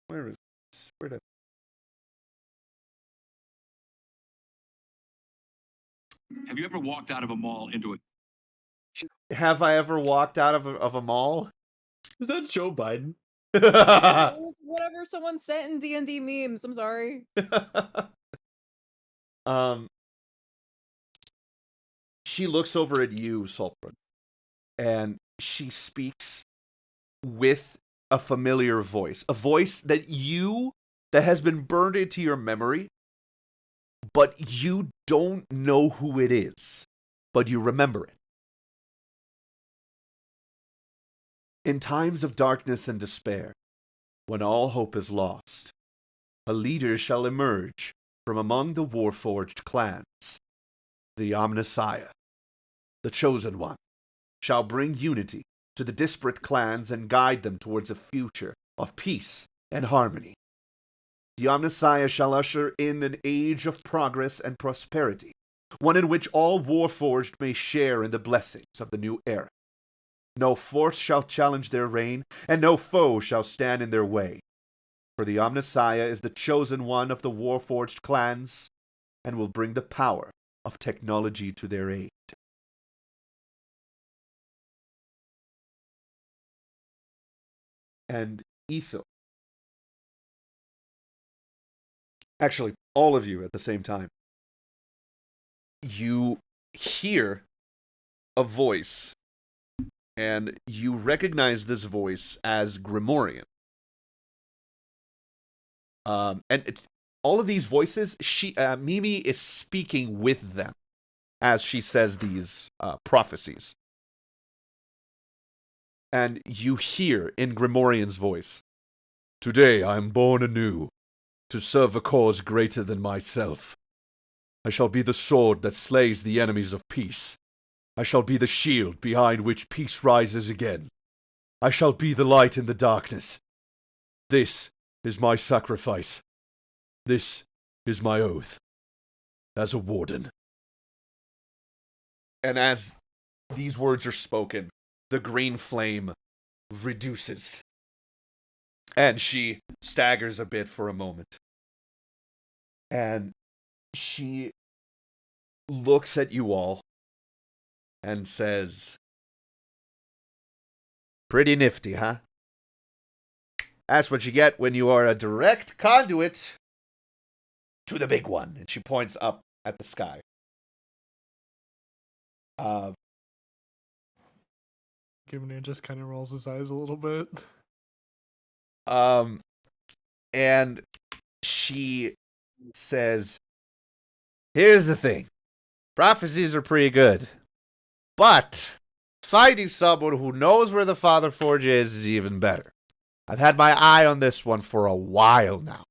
Where is it? Where did Have you ever walked out of a mall into Have I ever walked out of a mall? Is that Joe Biden? It was whatever someone sent in D&D memes. I'm sorry. She looks over at you, Sultan, and she speaks with a familiar voice, a voice that has been burned into your memory, but you don't know who it is, but you remember it. In times of darkness and despair, when all hope is lost, a leader shall emerge from among the Warforged clans. The Omnissiah, the Chosen One, shall bring unity to the disparate clans and guide them towards a future of peace and harmony. The Omnissiah shall usher in an age of progress and prosperity, one in which all Warforged may share in the blessings of the new era. No force shall challenge their reign, and no foe shall stand in their way. For the Omnissiah is the chosen one of the Warforged clans, and will bring the power of technology to their aid. And Ethel, Actually, all of you at the same time. You hear a voice, and you recognize this voice as Grimorian. All of these voices, Mimi is speaking with them as she says these prophecies. And you hear in Grimorian's voice, "Today I am born anew, to serve a cause greater than myself. I shall be the sword that slays the enemies of peace. I shall be the shield behind which peace rises again. I shall be the light in the darkness. This is my sacrifice. This is my oath as a warden." And as these words are spoken, the green flame reduces. And she staggers a bit for a moment. And she looks at you all and says, "Pretty nifty, huh? That's what you get when you are a direct conduit to the big one." And she points up at the sky. Gimnir just kind of rolls his eyes a little bit. And she says, "Here's the thing. Prophecies are pretty good. But finding someone who knows where the Father Forge is even better. I've had my eye on this one for a while now.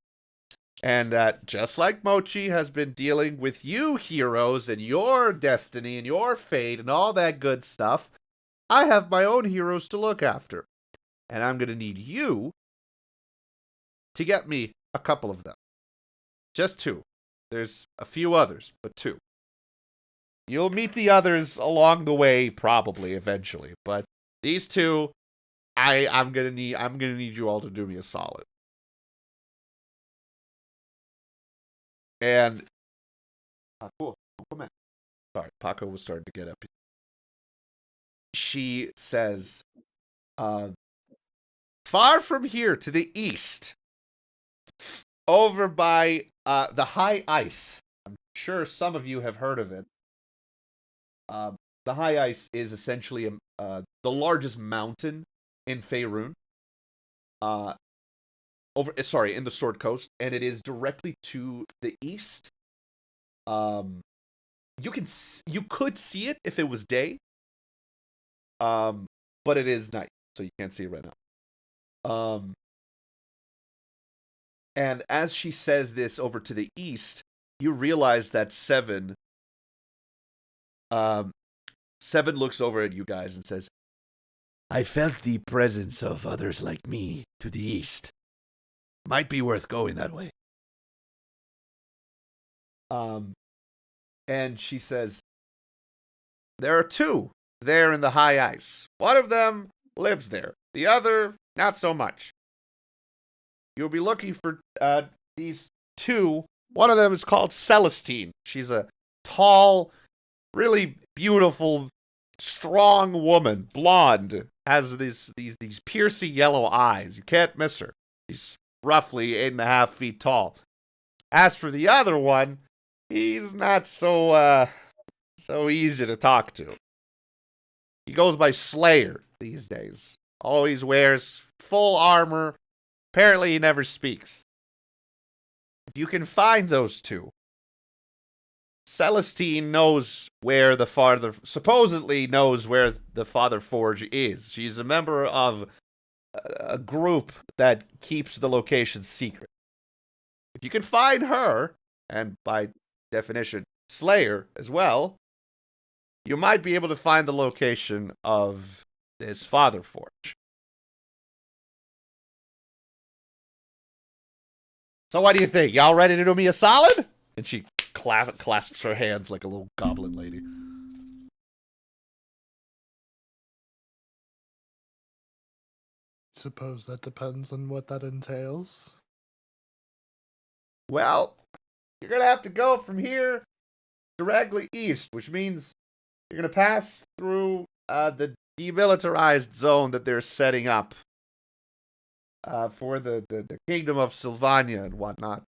And just like Mochi has been dealing with you heroes and your destiny and your fate and all that good stuff, I have my own heroes to look after. And I'm going to need you to get me a couple of them. Just 2. There's a few others, but 2. You'll meet the others along the way, probably, eventually. But these 2, I'm gonna need you all to do me a solid." And cool. Come in. Sorry, Paco was starting to get up. She says, "Far from here to the east, over by the high ice. I'm sure some of you have heard of it. The high ice is essentially the largest mountain in Faerun. In the Sword Coast, and it is directly to the east. You could see it if it was day. But it is night, so you can't see it right now. And as she says this over to the east, you realize that Seven looks over at you guys and says, "I felt the presence of others like me to the east. Might be worth going that way." And she says, "There are 2 there in the high ice. One of them lives there. The other, not so much. You'll be looking for these 2. One of them is called Celestine. She's a tall, really beautiful, strong woman, blonde, has these piercing yellow eyes. You can't miss her. She's roughly 8.5 feet tall. As for the other one, he's not so easy to talk to. He goes by Slayer these days. Always wears full armor. Apparently he never speaks. If you can find those 2, Celestine supposedly knows where the Father Forge is. She's a member of a group that keeps the location secret. If you can find her, and by definition, Slayer as well, you might be able to find the location of this Father Forge." So what do you think? Y'all ready to do me a solid? And she clasps her hands like a little goblin lady. Suppose that depends on what that entails. Well, you're going to have to go from here directly east, which means you're going to pass through the demilitarized zone that they're setting up for the Kingdom of Sylvania and whatnot.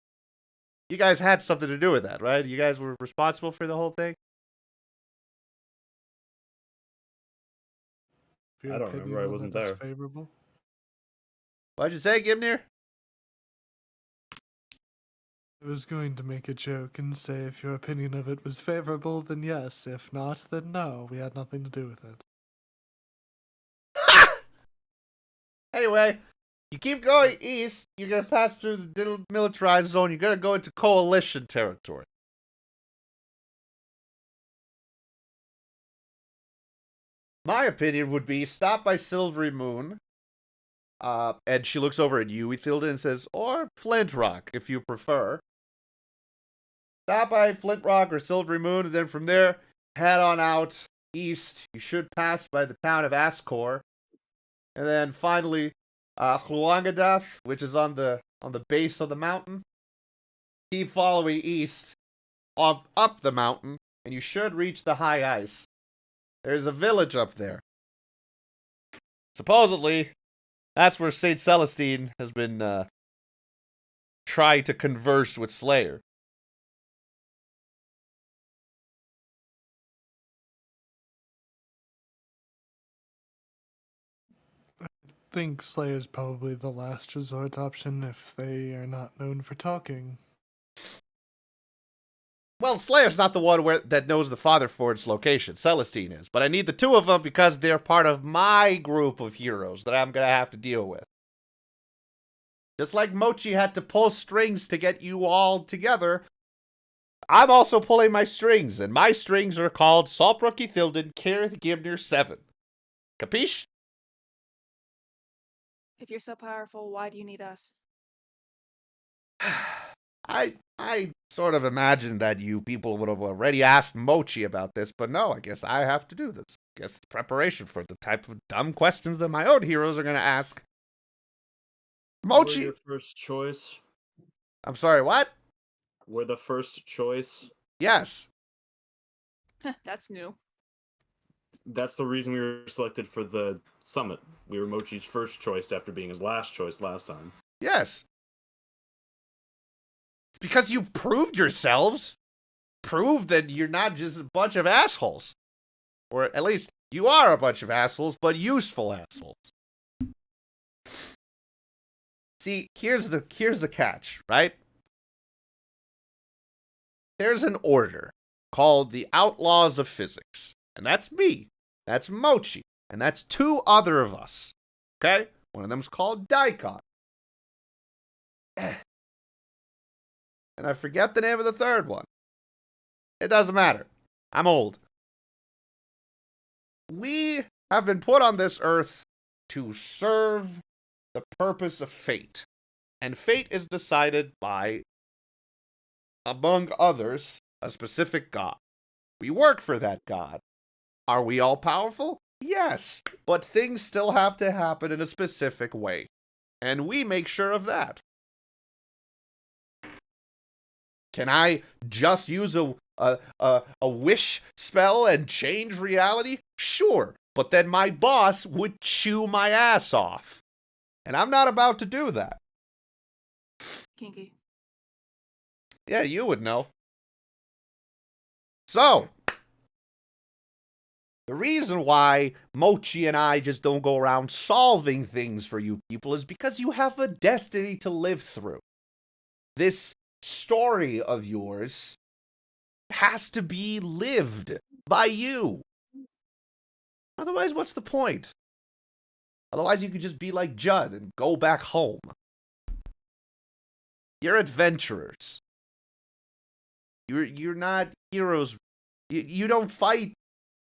You guys had something to do with that, right? You guys were responsible for the whole thing? If your I don't remember, opinion I on wasn't it is there. favorable. What'd you say, Gimnir? I was going to make a joke and say if your opinion of it was favorable, then yes. If not, then no. We had nothing to do with it. Anyway, you keep going east, you're gonna pass through the demilitarized zone, you're gonna go into coalition territory. My opinion would be stop by Silvery Moon. And she looks over at you, Ethilda, and says, or Flint Rock, if you prefer. Stop by Flint Rock or Silvery Moon, and then from there, head on out east. You should pass by the town of Ascor. And then finally, Hluangadath, which is on the base of the mountain. Keep following east, up the mountain, and you should reach the high ice. There's a village up there. Supposedly, that's where Saint Celestine has been trying to converse with Slayer. I think Slayer's probably the last resort option if they are not known for talking. Well, Slayer's not the one that knows the Father Forge's location. Celestine is. But I need the two of them because they're part of my group of heroes that I'm going to have to deal with. Just like Mochi had to pull strings to get you all together, I'm also pulling my strings, and my strings are called Saltbrook Ethilden, Kareth Gimnir 7. Capiche? If you're so powerful, why do you need us? I sort of imagined that you people would have already asked Mochi about this, but no, I guess I have to do this. I guess it's preparation for the type of dumb questions that my own heroes are going to ask. Mochi! We're your first choice. I'm sorry, what? We're the first choice. Yes. That's new. That's the reason we were selected for the summit. We were Mochi's first choice after being his last choice last time. Yes. It's because you proved yourselves. Proved that you're not just a bunch of assholes. Or at least you are a bunch of assholes, but useful assholes. See, here's the catch, right? There's an order called the Outlaws of Physics. And that's me. That's Mochi. And that's two other of us. Okay? One of them's called Daikon. And I forget the name of the third one. It doesn't matter. I'm old. We have been put on this earth to serve the purpose of fate. And fate is decided by, among others, a specific god. We work for that god. Are we all powerful? Yes, but things still have to happen in a specific way. And we make sure of that. Can I just use a wish spell and change reality? Sure, but then my boss would chew my ass off. And I'm not about to do that. Kinky. Yeah, you would know. So, the reason why Mochi and I just don't go around solving things for you people is because you have a destiny to live through. This story of yours has to be lived by you. Otherwise, what's the point? Otherwise, you could just be like Judd and go back home. You're adventurers. You're not heroes. You don't fight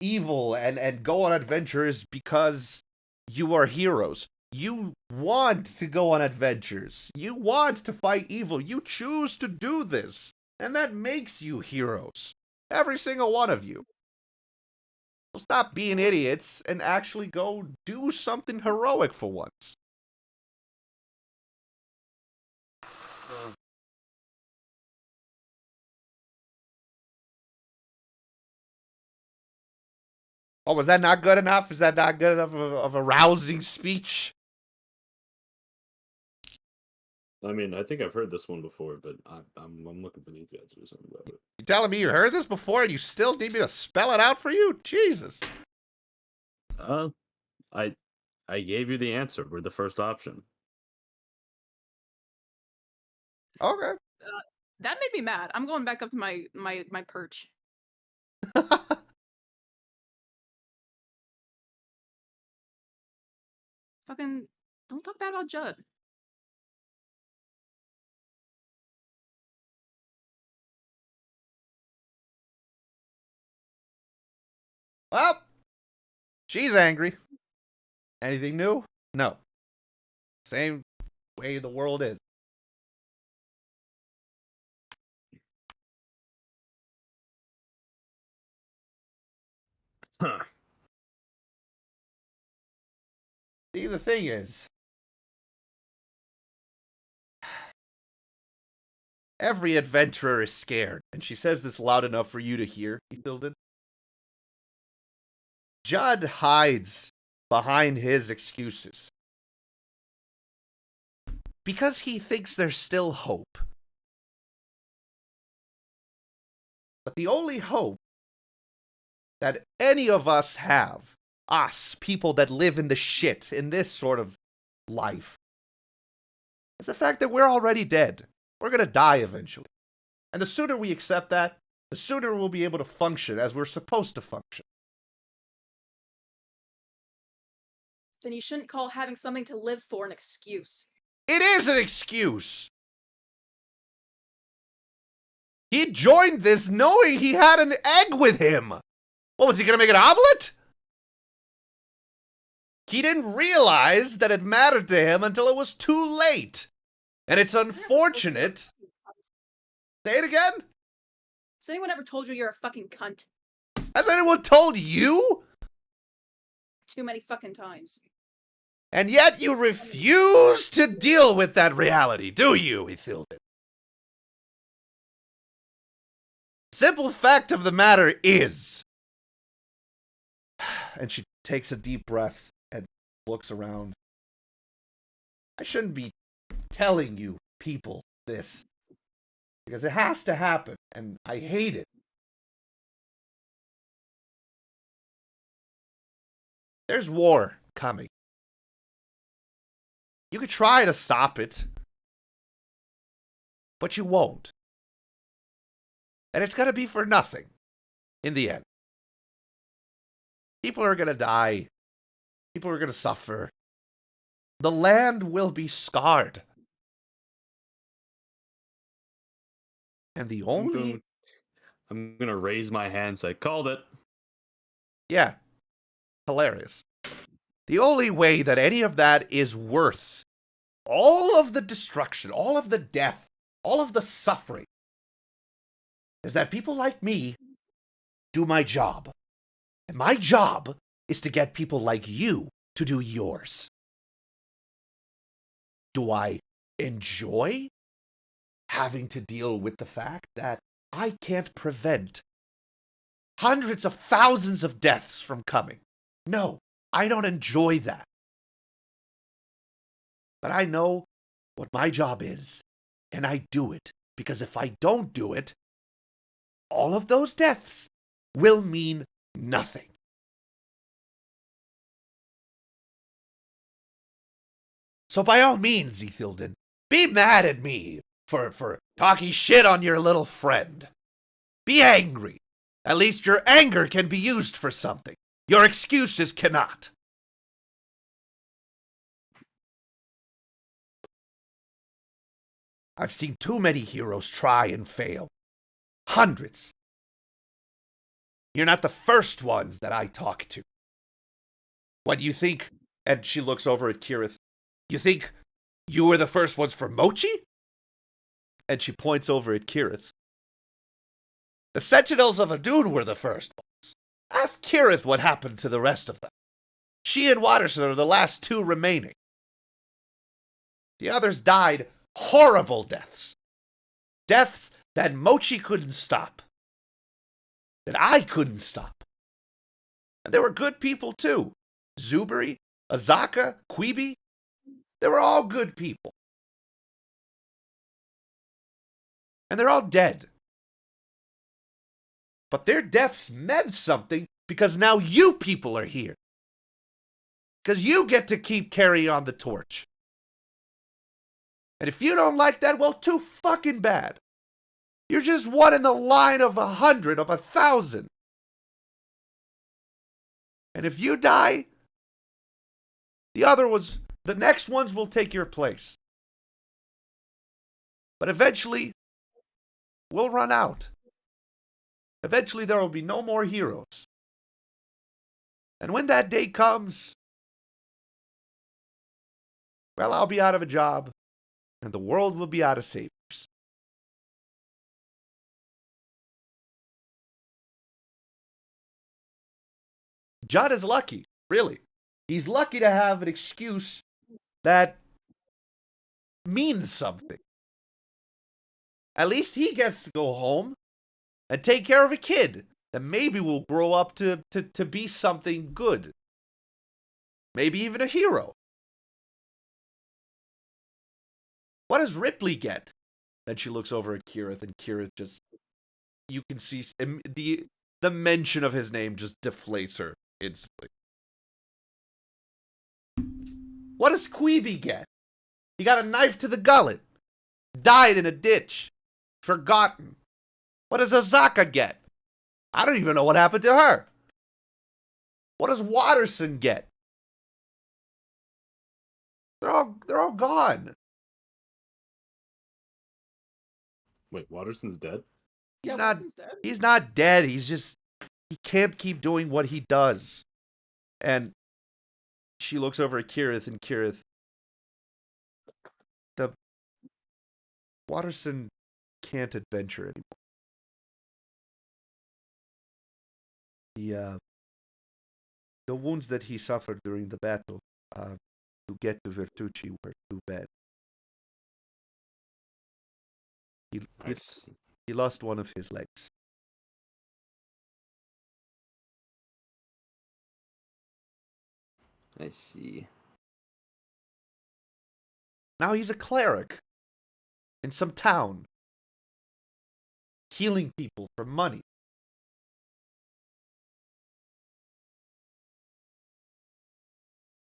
evil and go on adventures because you are heroes. You want to go on adventures. You want to fight evil. You choose to do this. And that makes you heroes. Every single one of you. So stop being idiots and actually go do something heroic for once. Oh, was that not good enough? Is that not good enough of a rousing speech? I mean, I think I've heard this one before, but I'm looking for these guys to do something about it. You telling me you heard this before and you still need me to spell it out for you? Jesus. I gave you the answer. We're the first option. Okay. That made me mad. I'm going back up to my perch. Fucking don't talk bad about Judd. Well, she's angry. Anything new? No. Same way the world is. Huh. See, the thing is, every adventurer is scared, and she says this loud enough for you to hear, Ethildon. Judd hides behind his excuses because he thinks there's still hope. But the only hope that any of us have, us, people that live in the shit in this sort of life, is the fact that we're already dead. We're going to die eventually. And the sooner we accept that, the sooner we'll be able to function as we're supposed to function. Then you shouldn't call having something to live for an excuse. It is an excuse! He joined this knowing he had an egg with him! What, was he gonna make an omelet? He didn't realize that it mattered to him until it was too late. And it's unfortunate. Say it again? Has anyone ever told you you're a fucking cunt? Has anyone told you? Too many fucking times. And yet you refuse to deal with that reality, do you, Ethildon? Simple fact of the matter is... And she takes a deep breath and looks around. I shouldn't be telling you people this, because it has to happen, and I hate it. There's war coming. You could try to stop it, but you won't. And it's going to be for nothing in the end. People are going to die. People are going to suffer. The land will be scarred. And the only... I'm gonna raise my hand and say, called it. Yeah. Hilarious. The only way that any of that is worth all of the destruction, all of the death, all of the suffering, is that people like me do my job. And my job is to get people like you to do yours. Do I enjoy having to deal with the fact that I can't prevent hundreds of thousands of deaths from coming? No, I don't enjoy that. But I know what my job is, and I do it, because if I don't do it, all of those deaths will mean nothing. So by all means, Ethildon, be mad at me for talking shit on your little friend. Be angry. At least your anger can be used for something. Your excuses cannot. I've seen too many heroes try and fail. Hundreds. You're not the first ones that I talk to. What, you think, and she looks over at Kirith, you think you were the first ones for Mochi? And she points over at Kirith. The Sentinels of Adun were the first ones. Ask Kirith what happened to the rest of them. She and Watterson are the last two remaining. The others died horrible deaths. Deaths that Mochi couldn't stop. That I couldn't stop. And there were good people too. Zuberi, Azaka, Quibi. They were all good people. And they're all dead. But their deaths meant something because now you people are here. Because you get to keep carrying on the torch. And if you don't like that, well, too fucking bad. You're just one in the line of 100, of 1,000. And if you die, the next ones will take your place. But eventually, we'll run out. Eventually, there will be no more heroes. And when that day comes, well, I'll be out of a job, and the world will be out of saviors. Judd is lucky, really. He's lucky to have an excuse that means something. At least he gets to go home and take care of a kid that maybe will grow up to be something good. Maybe even a hero. What does Ripley get? Then she looks over at Kirith, and Kirith just, you can see the mention of his name just deflates her instantly. What does Queevy get? He got a knife to the gullet. Died in a ditch. Forgotten. What does Azaka get? I don't even know what happened to her. What does Watterson get? They're all gone. Wait, Watterson's dead? He's not dead. He's just, he can't keep doing what he does. And she looks over at Kirith, and Kirith, the Watterson can't adventure anymore. The wounds that he suffered during the battle to get to Vertucci were too bad. He lost one of his legs. I see. Now he's a cleric in some town, healing people for money.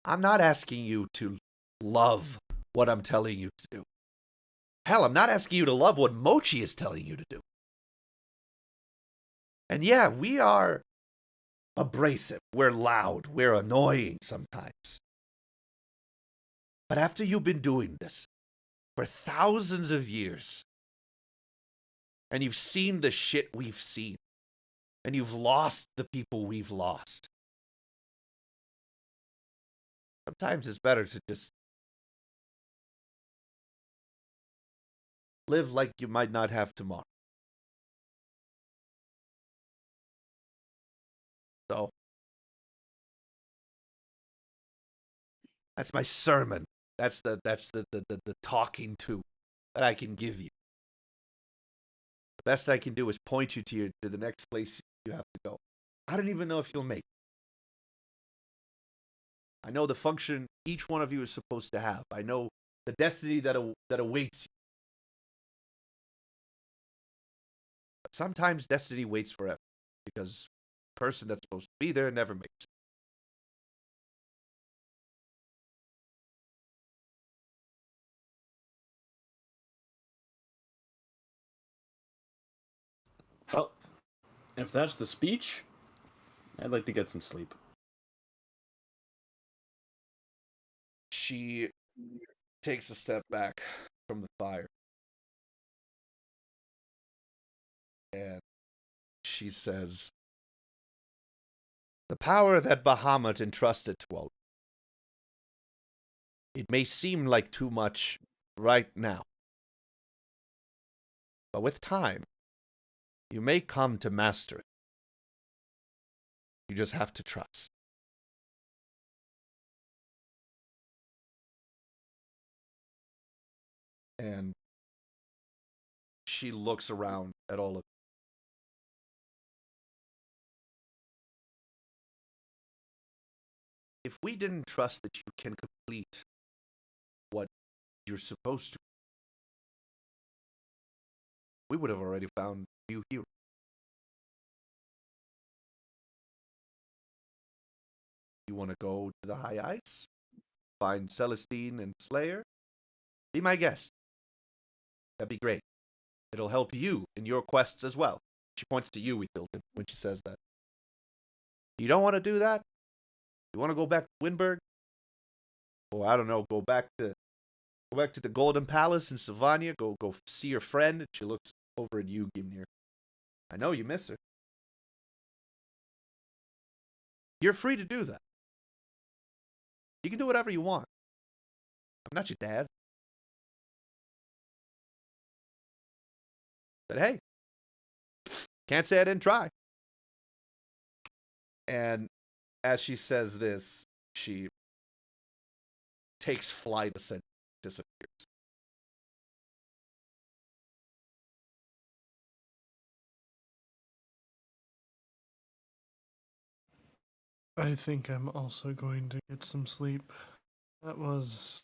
I'm not asking you to love what I'm telling you to do. Hell, I'm not asking you to love what Mochi is telling you to do. And yeah, we are abrasive, we're loud, we're annoying sometimes. But after you've been doing this for thousands of years, and you've seen the shit we've seen, and you've lost the people we've lost, sometimes it's better to just live like you might not have tomorrow. So, that's my sermon. That's the talking to that I can give you. The best I can do is point you to the next place you have to go. I don't even know if you'll make it. I know the function each one of you is supposed to have. I know the destiny that awaits you. But sometimes destiny waits forever because the person that's supposed to be there never makes it. Well, if that's the speech, I'd like to get some sleep. She takes a step back from the fire. And she says, "The power that Bahamut entrusted to Odin. It may seem like too much right now. But with time, you may come to master it. You just have to trust." And she looks around at all of if we didn't trust that you can complete what you're supposed to, we would have already found a new hero. You want to go to the high ice? Find Celestine and Slayer? Be my guest. That'd be great. It'll help you in your quests as well. She points to you, Ethilton, when she says that. You don't want to do that? You want to go back to Wyndburgh? Or I don't know, go back to the Golden Palace in Sylvania. Go see your friend. And she looks over at you, Gimnir. I know you miss her. You're free to do that. You can do whatever you want. I'm not your dad. But hey, can't say I didn't try. And as she says this, she takes flight, essentially disappears. I think I'm also going to get some sleep. That was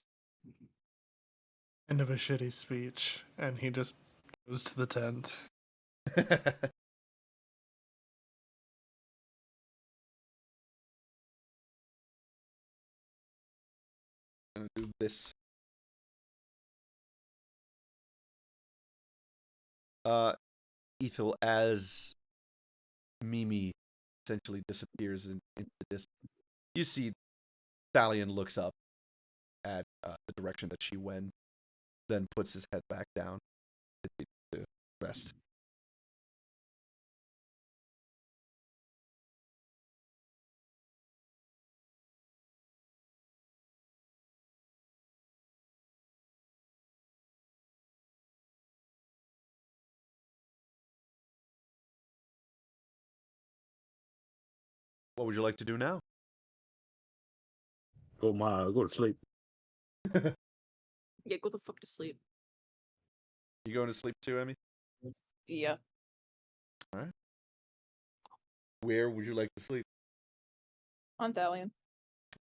kind of a shitty speech, and he just goes to the tent. Gonna do this. Ethel, as Mimi essentially disappears into the distance, you see Thalion looks up at the direction that she went, then puts his head back down to rest. What would you like to do now? Go to sleep. Yeah, go the fuck to sleep. You going to sleep too, Emmy? Yeah. All right. Where would you like to sleep? On Thalion.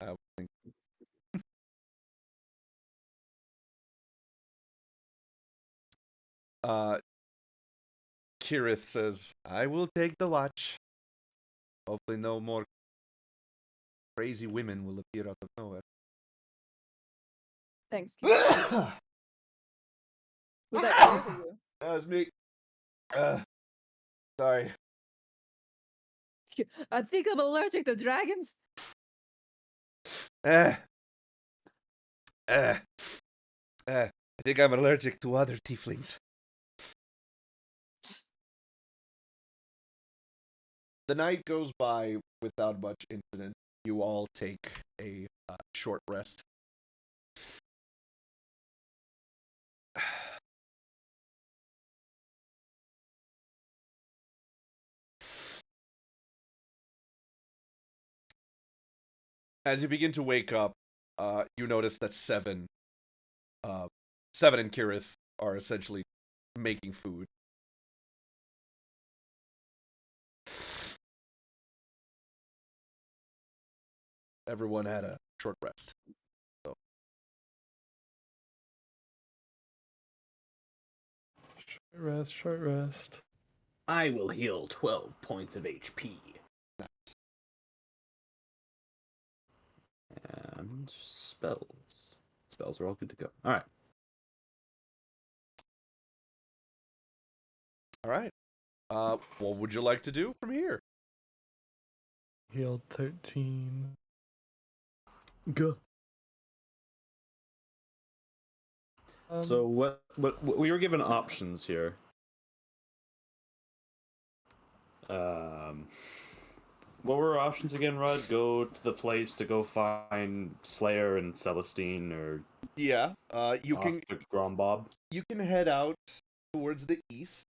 I would think. Kirith says, "I will take the watch. Hopefully, no more crazy women will appear out of nowhere." Thanks, Kate. Was that you or you? That was me. Sorry. I think I'm allergic to dragons. I think I'm allergic to other tieflings. The night goes by without much incident. You all take a short rest. As you begin to wake up, you notice that Seven and Kirith are essentially making food. Everyone had a short rest. So. Short rest. I will heal 12 points of HP. Nice. And spells. Spells are all good to go. All right. All right. What would you like to do from here? Healed 13. Go. So what we were given options here. What were our options again, Rod? Go to the place to go find Slayer and Celestine, or Yeah. You can to Grombob. you can head out towards the east.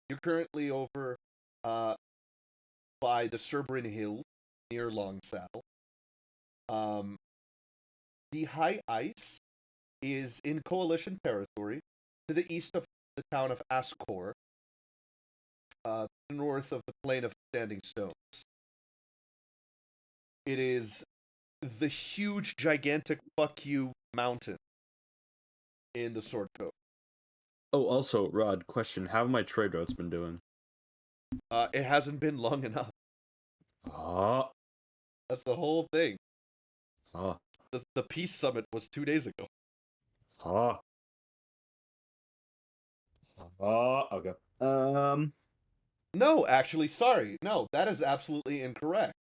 You're currently over by the Cerberin Hill near Longsaddle. The high ice is in coalition territory to the east of the town of Ascor, north of the plain of Standing Stones. It is the huge, gigantic fuck you mountain in the Sword Coast. Oh, also, Rod, question: how have my trade routes been doing? It hasn't been long enough. Ah, That's the whole thing. ah, The peace summit was 2 days ago. ah, ah. Okay. No, actually, sorry. No, that is absolutely incorrect.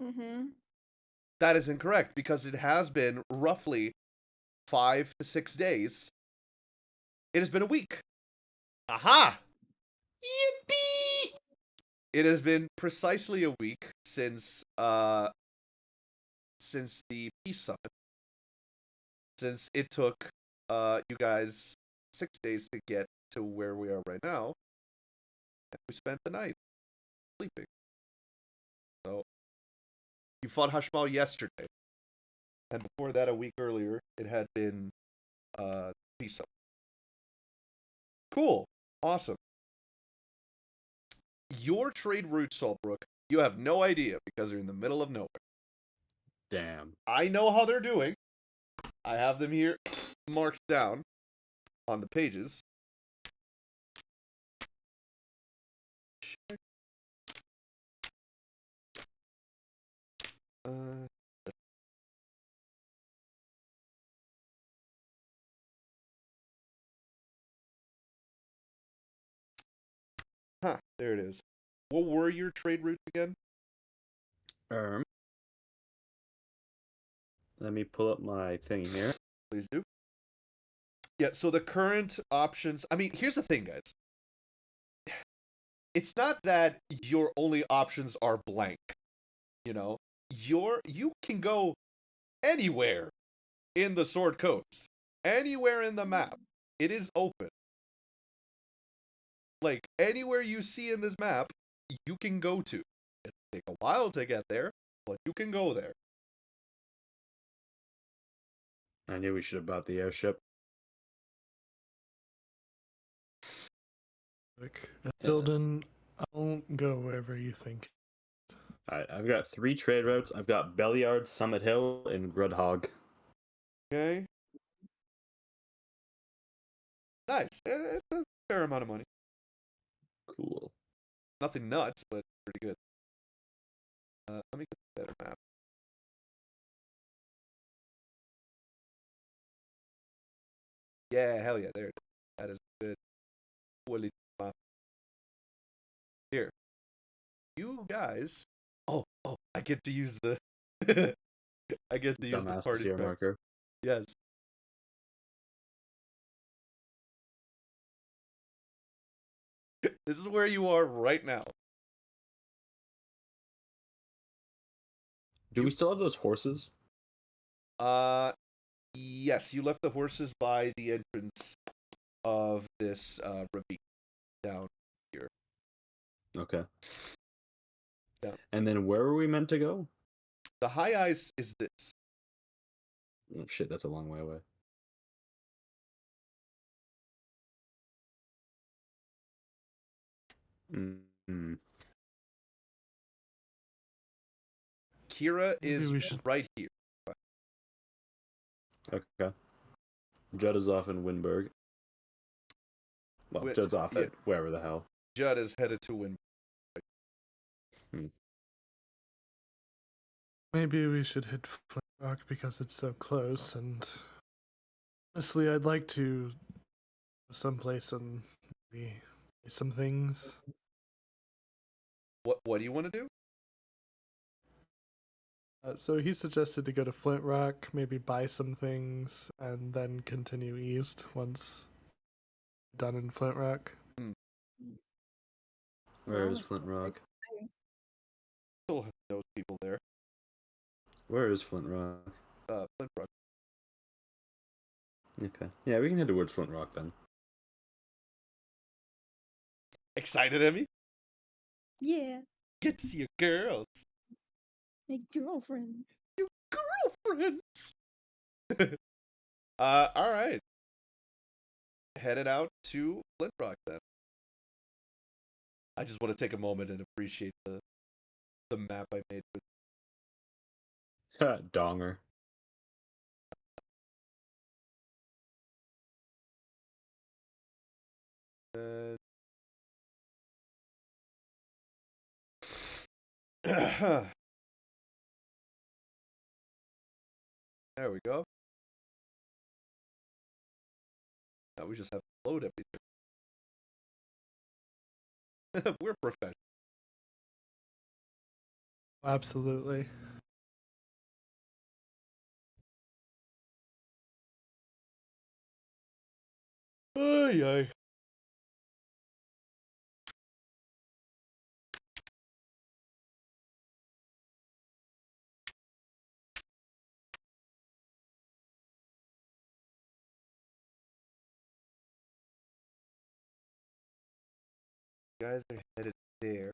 Mm-hmm. That is incorrect because it has been roughly 5 to 6 days. It has been a week. Aha! Yippee! It has been precisely a week since the peace summit. Since it took you guys 6 days to get to where we are right now, and we spent the night sleeping. So you fought Hashmal yesterday, and before that, a week earlier, it had been peace summit. Cool, awesome. Your trade route, Saltbrook, you have no idea because you're in the middle of nowhere. Damn. I know how they're doing. I have them here marked down on the pages. Uh, there it is. What were your trade routes again? Let me pull up my thing here. Please do. Yeah, so the current options. I mean, here's the thing, guys. It's not that your only options are blank. You know, you can go anywhere in the Sword Coast, anywhere in the map. It is open. Like anywhere you see in this map, you can go to. It'll take a while to get there, but you can go there. I knew we should have bought the airship. Like, Thilden, I'll go wherever you think. Alright, I've got 3 trade routes. I've got Belliard, Summit Hill, and Grudhog. Okay. Nice. It's a fair amount of money. Cool. Nothing nuts, but pretty good. Let me get a better map. Yeah, hell yeah, there it is. That is good. Quality map. Here. You guys. Oh, I get to use the I get to use the Dumbass party tier pack. marker. Yes. This is where you are right now. Do we still have those horses? Yes, you left the horses by the entrance of this ravine down here. Okay. Yeah. And then where were we meant to go? The high ice is this. Oh shit, that's a long way away. Mm-hmm. Kira Maybe is we should- right here. Okay. Judd is off in Wyndburgh. Well, Judd's off yeah. at wherever the hell. Judd is headed to Wyndburgh. Maybe we should hit Flint Rock because it's so close, and honestly, I'd like to go someplace and maybe buy some things. What do you want to do? So he suggested to go to Flint Rock, maybe buy some things, and then continue east once done in Flint Rock. Where is Honestly, Flint Rock? Still have those people there. Where is Flint Rock? Flint Rock. Okay. Yeah, we can head towards Flint Rock then. Excited, Emmy? Yeah, Get to see your girls. my girlfriend. Your girlfriends. All right. Headed out to Flint Rock then. I just want to take a moment and appreciate the map I made with Donger. There we go. Now we just have to load everything. We're professional. Absolutely. Ay, ay. You guys are headed there.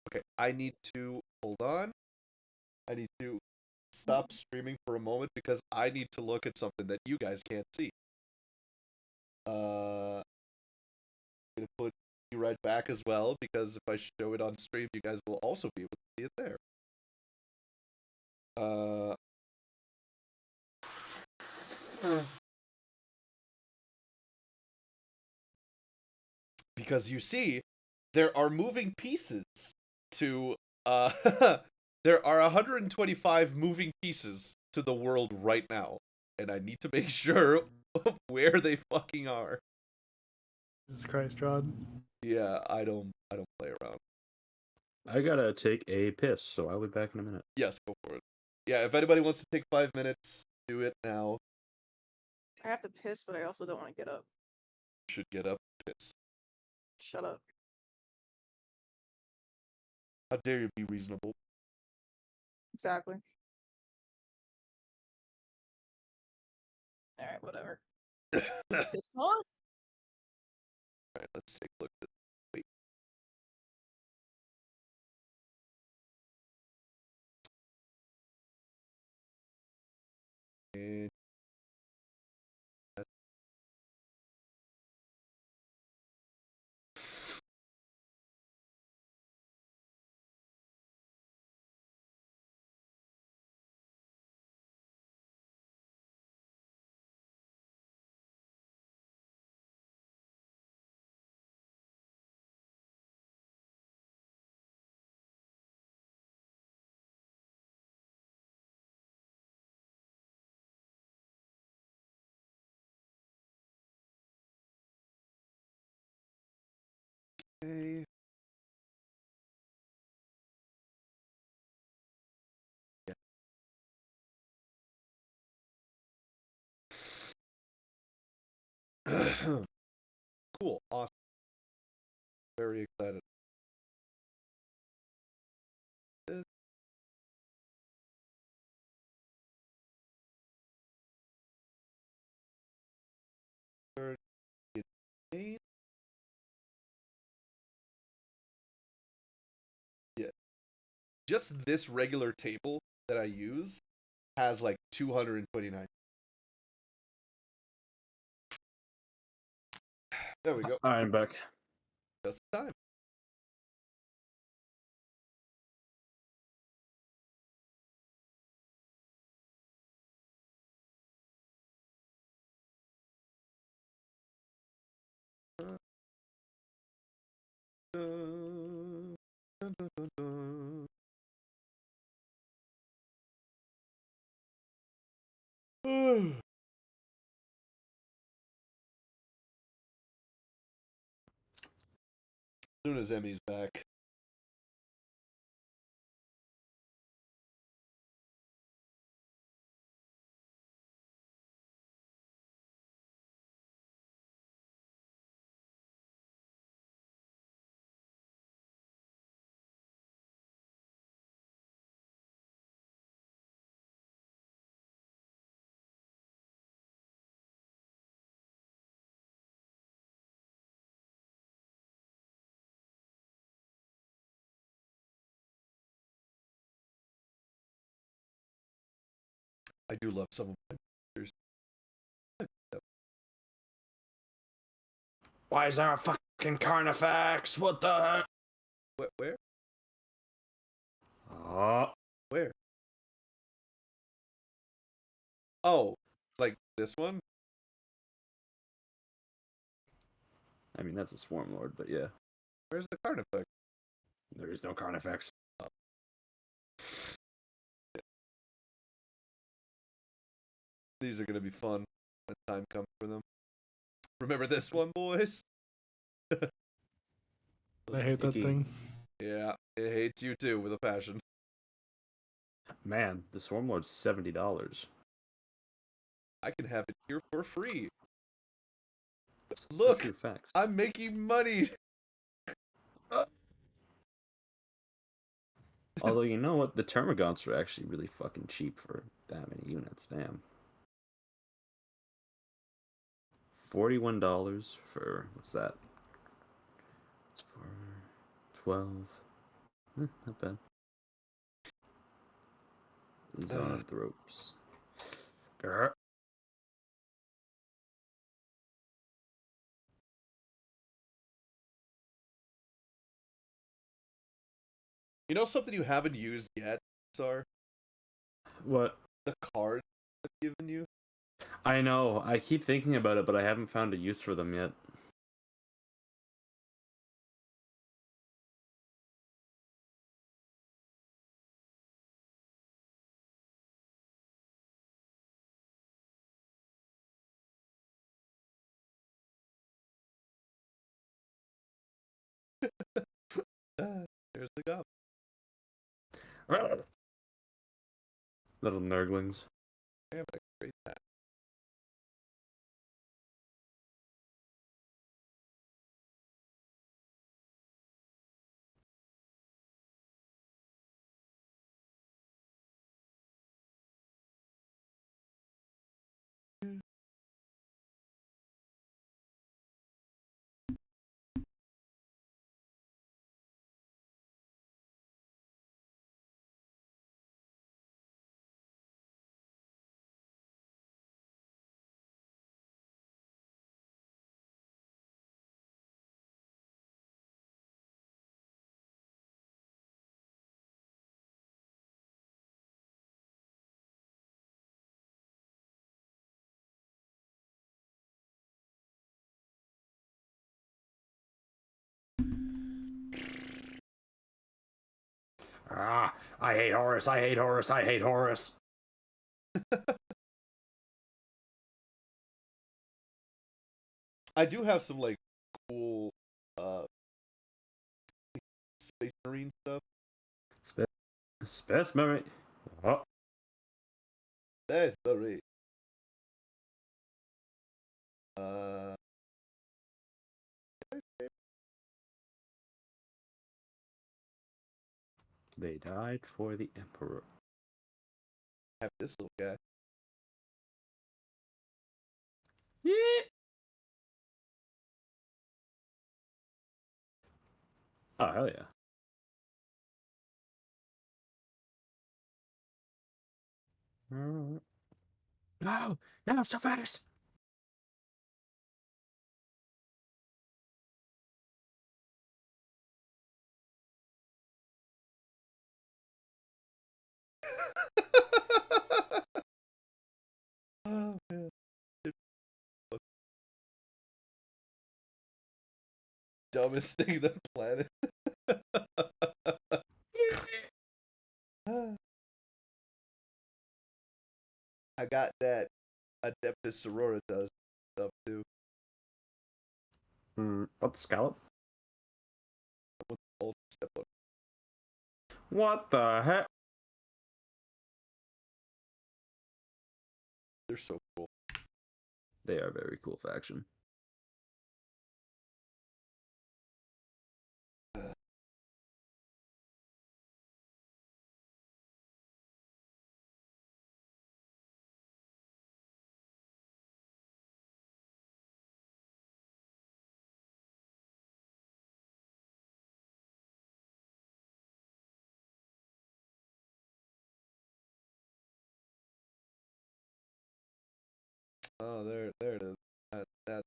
Okay, I need to hold on. I need to stop streaming for a moment because I need to look at something that you guys can't see. I'm gonna put you right back as well because if I show it on stream, you guys will also be able to see it there. Because you see, there are moving pieces to there are 125 moving pieces to the world right now, and I need to make sure where they fucking are. Jesus Christ, Rod. Yeah, I don't play around. I gotta take a piss, so I'll be back in a minute. Yes, go for it. Yeah, if anybody wants to take 5 minutes, do it now. I have to piss, but I also don't want to get up. You should get up, piss. Shut up. How dare you be reasonable? Exactly. Alright, whatever. Piss on? Alright, let's take a look at this. Wait. And okay. Yeah. Cool, awesome. Very excited. This. Third is main. Yeah. Just this regular table that I use has like 229. There we go. I'm back. Just in time. Dun, dun, dun, dun, dun. As soon as Emmy's back. I do love some of my pictures. Why is there a fucking Carnifex? What the heck? Where? Where? Oh, like this one? I mean, that's a Swarm Lord, but yeah. Where's the Carnifex? There is no Carnifex. These are gonna be fun when time comes for them. Remember this one, boys? I hate that Icky. thing. Yeah, it hates you too with a passion. Man, the Swarm Lord's $70. I can have it here for free. That's Look, true facts. I'm making money. Although, you know what? The Termagants are actually really fucking cheap for that many units. Damn. $41 for, what's that? It's for 12. Not bad. Zoanthropes. Grr. You know something you haven't used yet, Sar? What? The cards I've given you. I know. I keep thinking about it, but I haven't found a use for them yet. There's the go. Little nurglings. Yeah, but I can create that. I hate Horus. I hate Horus. I hate Horus. I do have some like cool Space Marine stuff. Space Marine. Oh. Space Marine. Uh They died for the Emperor. have this little guy. Yeah. Oh, hell yeah. No, no, so fast. Oh man. Dumbest thing on the planet. I got that Adeptus Sororitas stuff too. What, the scallop? Old step on. What the heck? They're so cool. They are a very cool faction. Oh, there it is. That's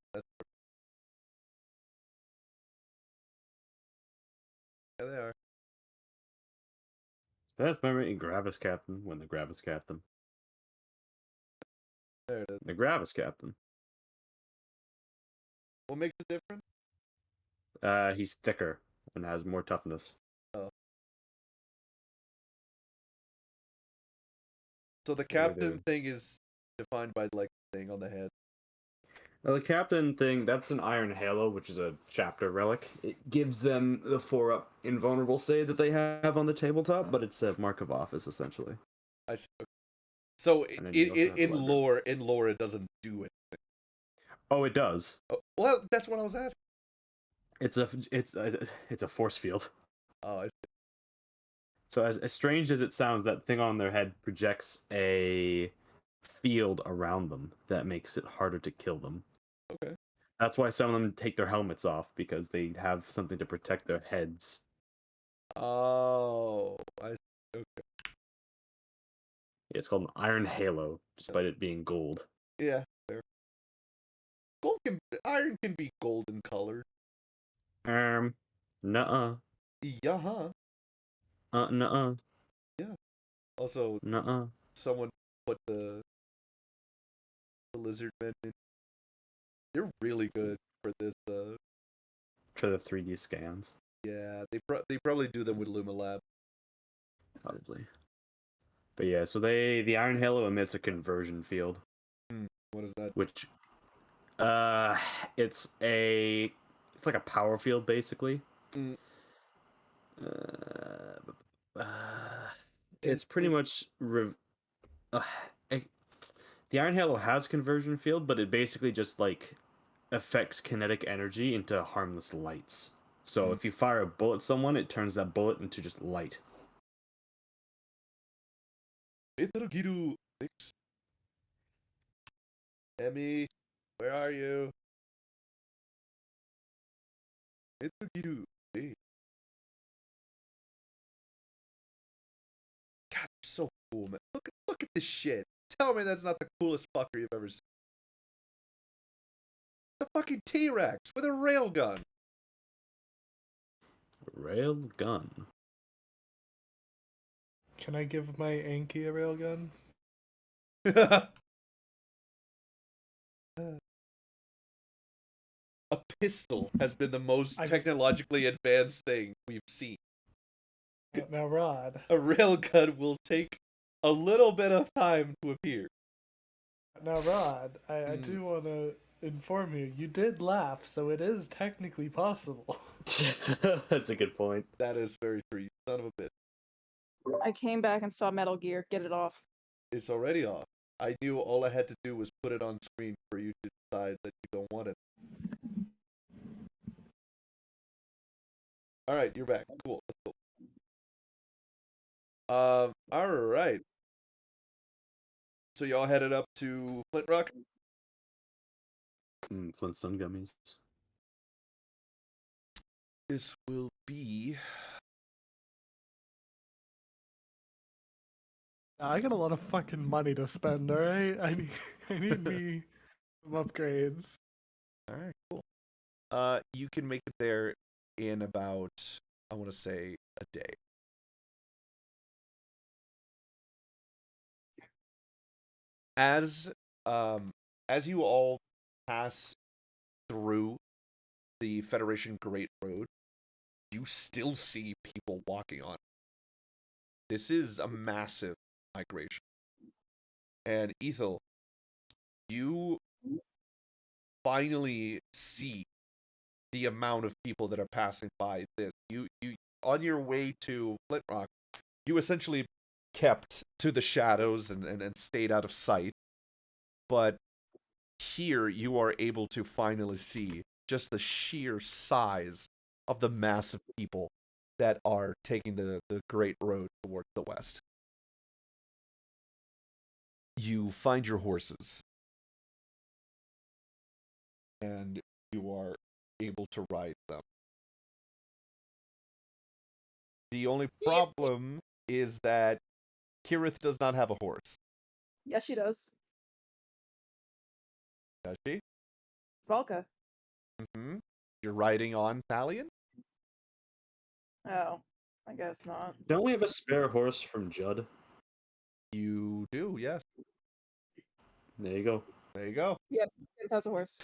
yeah, they are. That's my rating, Gravis Captain. When the Gravis Captain. There it is. The Gravis Captain. What makes it different? He's thicker and has more toughness. Oh. So the What are we captain doing? thing is defined by like the thing on the head. Well, the Captain thing, that's an Iron Halo, which is a chapter relic. It gives them the 4-up invulnerable save that they have on the tabletop, but it's a mark of office, essentially. I see. So And then you also have the library. in lore, it doesn't do anything. Oh, it does. Oh, well, that's what I was asking. It's a force field. Oh, I see. So as strange as it sounds, that thing on their head projects a field around them that makes it harder to kill them. Okay. That's why some of them take their helmets off, because they have something to protect their heads. Oh, I see. Okay. It's called an Iron Halo, despite it being gold. Yeah, fair. Iron can be golden colored. Nuh-uh. Yeah, huh? Nuh-uh. Also, Nuh-uh. someone put the lizard men in. They're really good for this. For the 3D scans. Yeah, they probably do them with Lumalab. Probably. But yeah, so the Iron Halo emits a conversion field, What is that? which it's like a power field basically. Mm. It's pretty much the Iron Halo has conversion field, but it basically just like affects kinetic energy into harmless lights. So if you fire a bullet at someone, it turns that bullet into just light. Itarugiru, thanks. Emmy, where are you? Itarugiru, hey. God, so cool, man. Look at this shit. Tell me that's not the coolest fucker you've ever seen. The fucking T-Rex with a railgun. Rail gun. Can I give my Anki a railgun? A pistol has been the most technologically advanced thing we've seen. Now, Rod. A railgun will take a little bit of time to appear. Now, Rod, I do want to inform you, you did laugh, so it is technically possible. That's a good point. That is very true, you son of a bitch. I came back and saw Metal Gear. Get it off. It's already off. I knew all I had to do was put it on screen for you to decide that you don't want it. Alright, you're back. Cool. Let's go. Alright. So y'all headed up to Flint Rock? Flintstone gummies. This will be... I got a lot of fucking money to spend, alright? I need me some upgrades. Alright, cool. You can make it there in about, I want to say, a day. As you all pass through the Federation Great Road, you still see people walking on it. This is a massive migration. And Ethel, you finally see the amount of people that are passing by this. You on your way to Flint Rock, you essentially kept to the shadows and stayed out of sight. But here you are able to finally see just the sheer size of the massive people that are taking the Great Road towards the west. You find your horses. And you are able to ride them. The only problem is that Kirith does not have a horse. Yes, she does. Does she? Valka. Mm-hmm. You're riding on Thalion? Oh. I guess not. Don't we have a spare horse from Judd? You do, yes. There you go. There you go. Yep, it has a horse.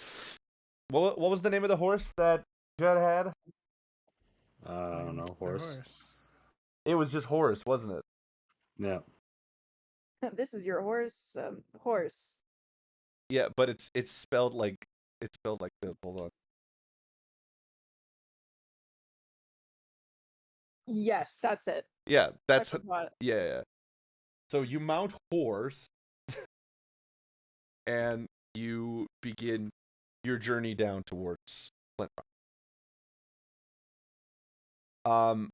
What was the name of the horse that Judd had? I don't know. Their Horse. It was just Horace, wasn't it? Yeah. This is your horse. Horse. Yeah, but it's spelled like this. Hold on. Yes, that's it. Yeah, that's I forgot. yeah. So you mount horse, and you begin your journey down towards Flint Rock.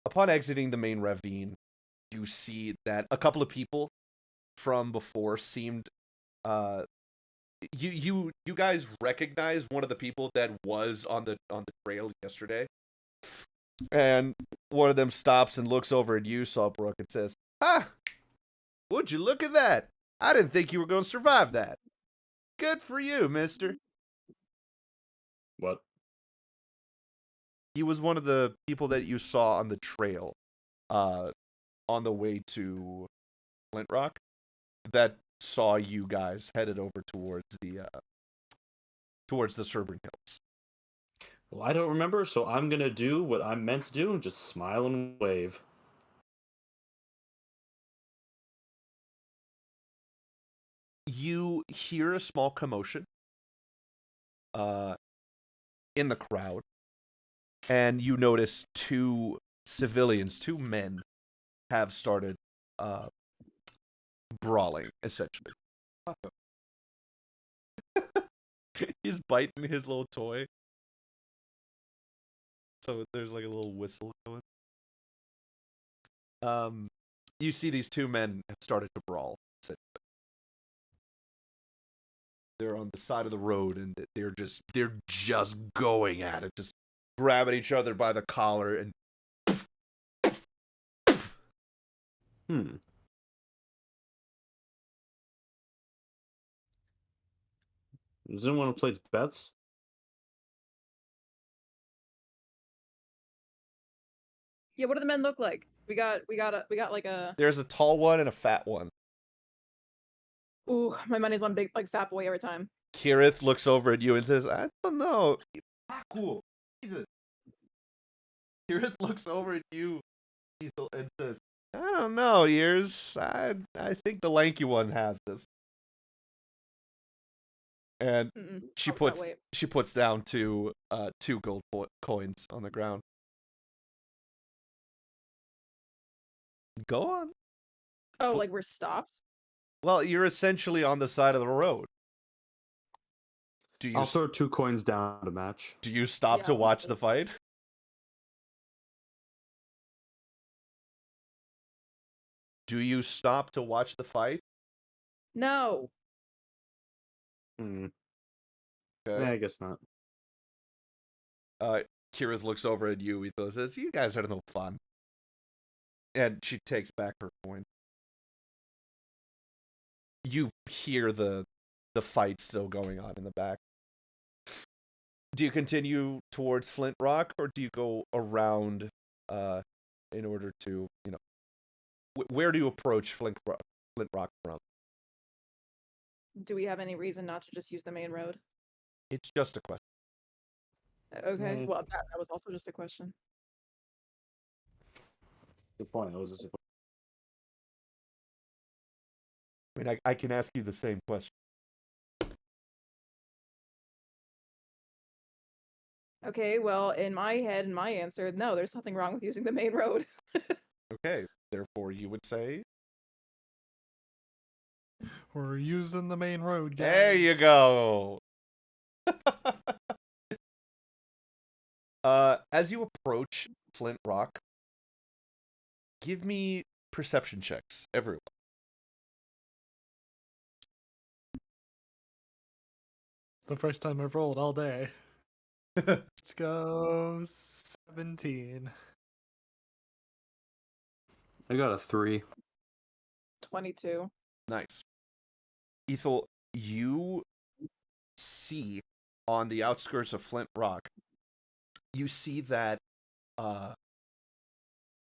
Upon exiting the main ravine, you see that a couple of people from before seemed you guys recognize one of the people that was on the trail yesterday. And one of them stops and looks over at you, Saltbrook, and says, "Ah, would you look at that? I didn't think you were going to survive that. Good for you, mister." What? He was one of the people that you saw on the trail, on the way to Flint Rock, that saw you guys headed over towards the Serpent Hills. Well, I don't remember, so I'm gonna do what I'm meant to do and just smile and wave. You hear a small commotion in the crowd, and you notice two men, have started brawling, essentially. He's biting his little toy. So there's like a little whistle going. You see these two men have started to brawl. They're on the side of the road, and they're just going at it, just grabbing each other by the collar and. Does anyone want to place bets? Yeah, what do the men look like? We got like a. There's a tall one and a fat one. Ooh, my money's on big, like, fat boy every time. Kirith looks over at you and says, "I don't know." Cool. Jesus. Kirith looks over at you and says, "I don't know, Ears. I think the lanky one has this." And she puts down two gold coins on the ground. Go on. Oh, like we're stopped? Well, you're essentially on the side of the road. I'll throw 2 coins down to match. Do you stop to watch the fight? Do you stop to watch the fight? No. Okay. Yeah, I guess not. Kira looks over at you. He says, "You guys are no fun." And she takes back her coin. You hear the fight still going on in the back. Do you continue towards Flint Rock, or do you go around in order to, where do you approach Flint Rock from? Do we have any reason not to just use the main road? It's just a question. Okay, well, that was also just a question. Good point. That was just a... I mean, I can ask you the same question. Okay, well, in my head, and my answer, no, there's nothing wrong with using the main road. Okay, therefore you would say? We're using the main road, guys. There you go. As you approach Flint Rock, give me perception checks, everyone. The first time I've rolled all day. Let's go 17. I got a 3. 22. Nice. Ethel, you see on the outskirts of Flint Rock, you see that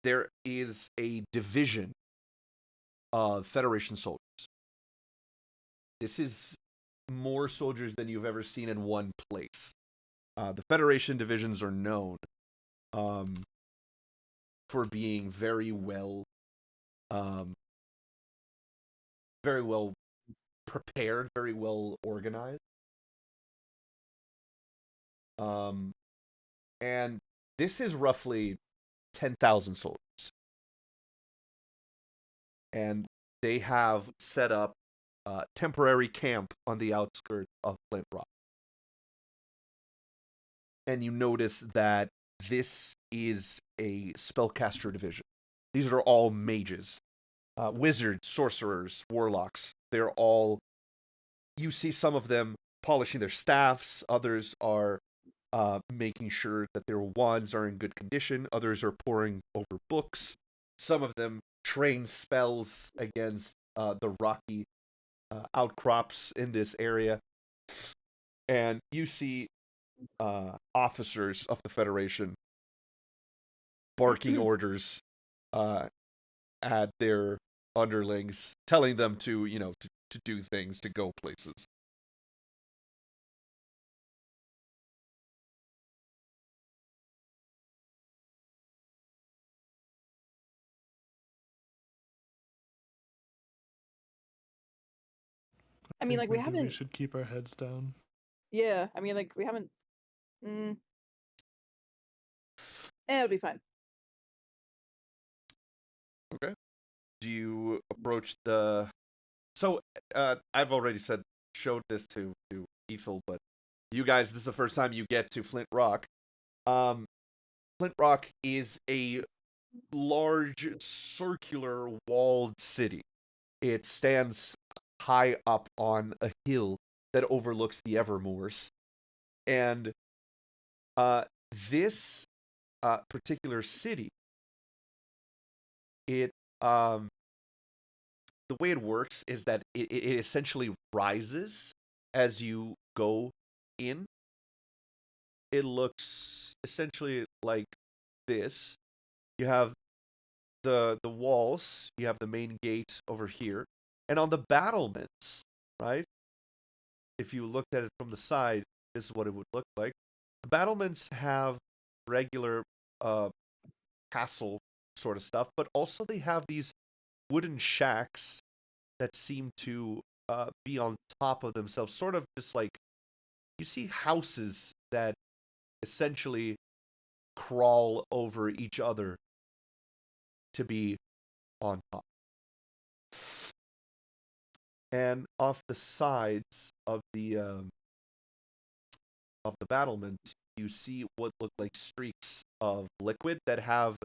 there is a division of Federation soldiers. This is more soldiers than you've ever seen in one place. The Federation divisions are known for being very well prepared, very well organized. And this is roughly 10,000 soldiers. And they have set up a temporary camp on the outskirts of Flint Rock. And you notice that this is a spellcaster division. These are all mages. Wizards, sorcerers, warlocks. They're all... You see some of them polishing their staffs. Others are making sure that their wands are in good condition. Others are poring over books. Some of them train spells against the rocky outcrops in this area. And you see officers of the Federation barking orders at their underlings, telling them to, to do things, to go places. I mean, think we maybe haven't. We should keep our heads down. Yeah, I mean, we haven't. It'll be fine. Okay. Do you approach the... So, I've already showed this to Ethel, but you guys, this is the first time you get to Flint Rock. Flint Rock is a large, circular, walled city. It stands high up on a hill that overlooks the Evermoors. And this particular city, it the way it works is that it essentially rises as you go in. It looks essentially like this. You have the walls, you have the main gate over here, and on the battlements, right? If you looked at it from the side, this is what it would look like. The battlements have regular castle sort of stuff, but also they have these wooden shacks that seem to be on top of themselves, sort of just like, you see houses that essentially crawl over each other to be on top. And off the sides of the battlement, you see what look like streaks of liquid that have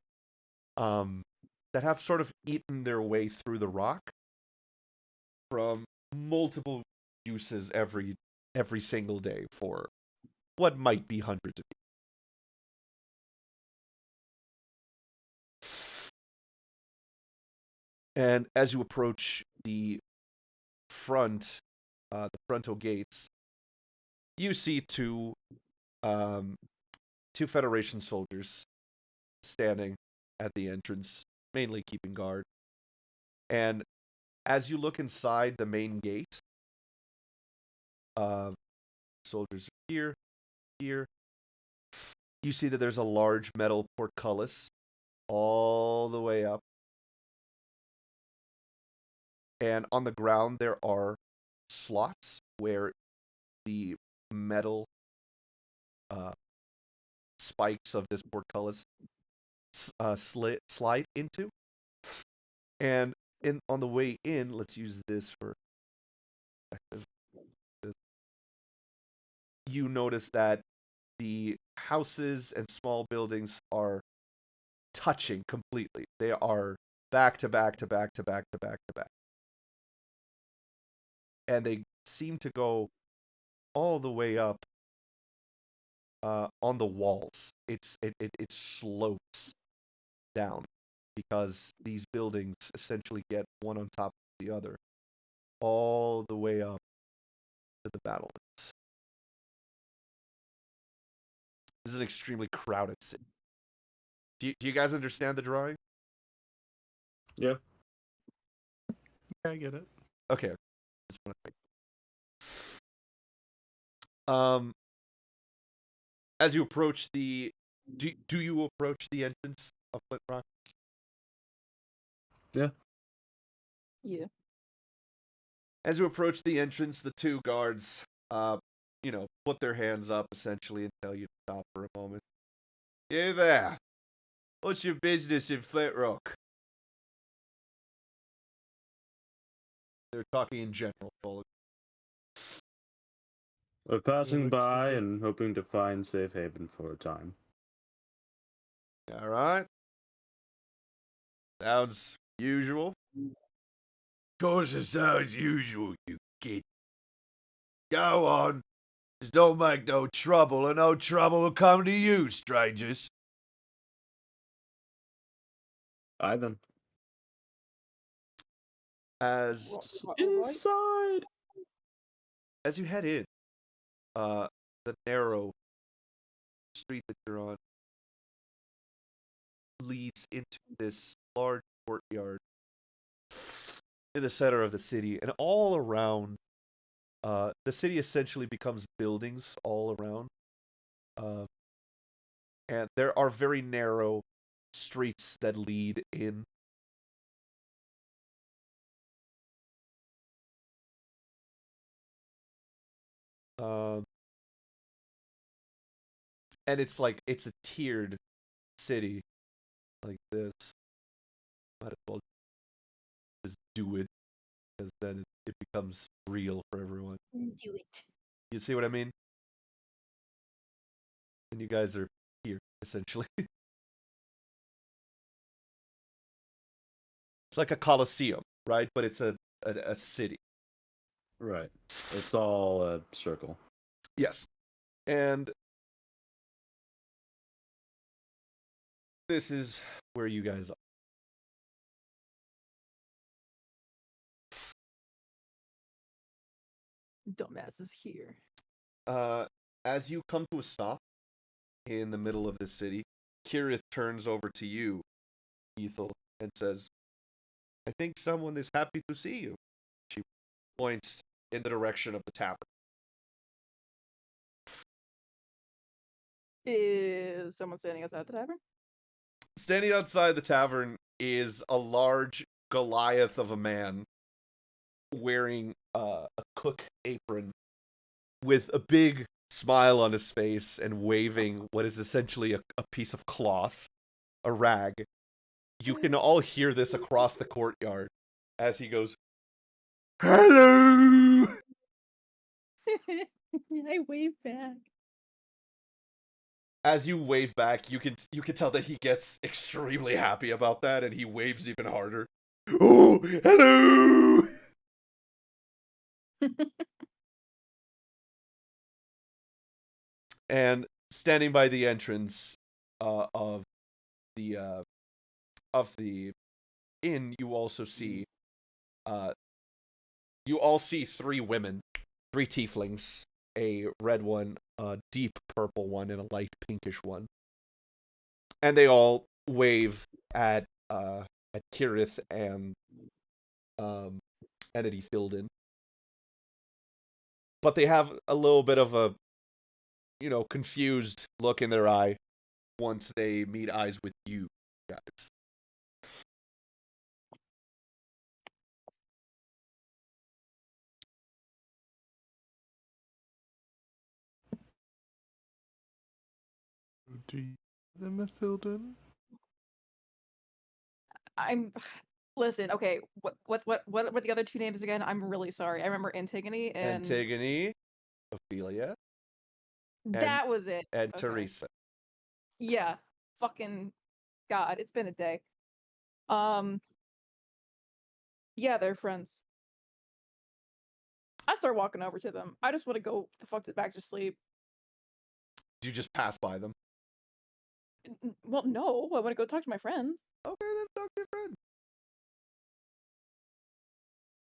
sort of eaten their way through the rock from multiple uses every single day for what might be hundreds of years. And as you approach the frontal gates, you see two Federation soldiers standing at the entrance, mainly keeping guard. And as you look inside the main gate, soldiers are here. You see that there's a large metal portcullis all the way up. And on the ground there are slots where the metal spikes of this portcullis slide into. And on the way in, let's use this for perspective. You notice that the houses and small buildings are touching completely. They are back to back to back to back to back to back. And they seem to go all the way up on the walls. It slopes down because these buildings essentially get one on top of the other all the way up to the battlements. This is an extremely crowded city. Do you guys understand the drawing? Yeah. I get it. Okay. Just wanna think. As you approach the, do you approach the entrance of Flint Rock? Yeah. Yeah. As you approach the entrance, the two guards, put their hands up essentially and tell you to stop for a moment. You there. What's your business in Flint Rock? They're talking in general. We're passing looks by like- and hoping to find safe haven for a time. All right. Sounds usual. Of course it sounds usual, you kid. Go on. Just don't make no trouble, and no trouble will come to you, strangers. Aye then. As Inside! you head in, the narrow street that you're on leads into this large courtyard in the center of the city, and all around, the city essentially becomes buildings all around, and there are very narrow streets that lead in. Um, and it's a tiered city like this. Might as well just do it, because then it becomes real for everyone. Do it. You see what I mean? And you guys are here, essentially. It's like a coliseum, right? But it's a city. Right. It's all a circle. Yes. And this is where you guys are. Dumbass is here. As you come to a stop in the middle of the city, Kirith turns over to you, Ethel, and says, I think someone is happy to see you. She points in the direction of the tavern. Is someone standing outside the tavern? Standing outside the tavern is a large Goliath of a man wearing a cook apron with a big smile on his face and waving what is essentially a piece of cloth, a rag. You can all hear this across the courtyard as he goes, Hello! I wave back. As you wave back, you can tell that he gets extremely happy about that, and he waves even harder. Oh, hello! And standing by the entrance of the inn, you also see three women, three tieflings, a red one, a deep purple one, and a light pinkish one. And they all wave at Kirith and Eddie Filden. But they have a little bit of a, confused look in their eye once they meet eyes with you guys. Do you know them, Mathilden? Listen, okay, what were the other two names again? I'm really sorry. I remember Antigone and Antigone, Ophelia, that was it. and Okay. Teresa. Yeah. Fucking God, it's been a day. Yeah, they're friends. I start walking over to them. I just want to go the fuck back to sleep. Do you just pass by them? Well, no, I want to go talk to my friend. Okay, then talk to your friend.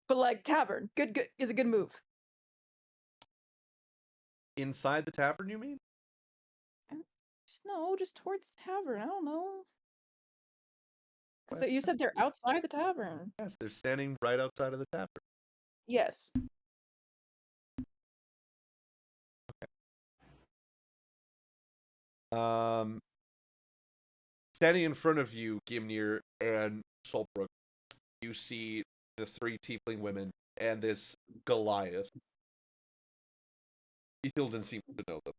But like tavern, good is a good move. Inside the tavern, you mean? Just towards the tavern. I don't know. So you said they're outside the tavern. Yes, they're standing right outside of the tavern. Yes. Standing in front of you, Gimnir and Solbrook, you see the three tiefling women and this Goliath. Ethildon seems to know them.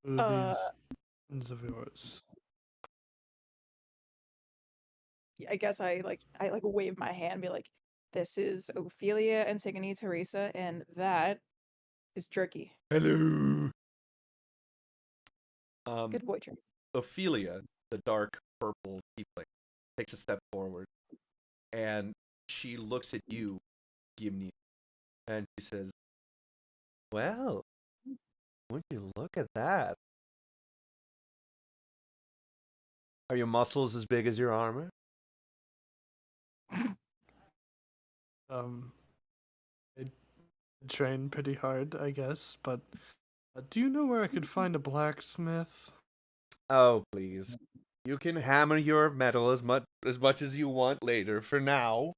Who are these friends of yours? I guess I wave my hand and be like, this is Ophelia, Antigone, Teresa, and that is Jerky. Hello. Good boy, Jerky. Ophelia, the dark purple tiefling, takes a step forward, and she looks at you, Gimnir, and she says, "Well, would you look at that? Are your muscles as big as your armor?" I train pretty hard, I guess, but do you know where I could find a blacksmith? Oh, please. You can hammer your metal as much as you want later. For now,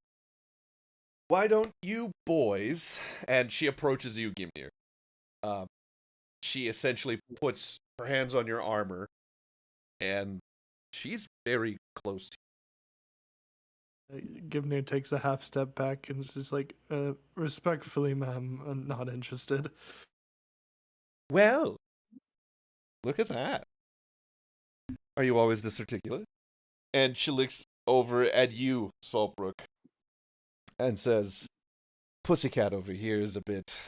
why don't you boys? And she approaches you, Gimnir. She essentially puts her hands on your armor, and she's very close to Gibnir takes a half step back and is just like, respectfully, ma'am, I'm not interested. you. Well, look at that. Are you always this articulate? And she looks over at you, Saltbrook, and says, "Pussycat over here is a bit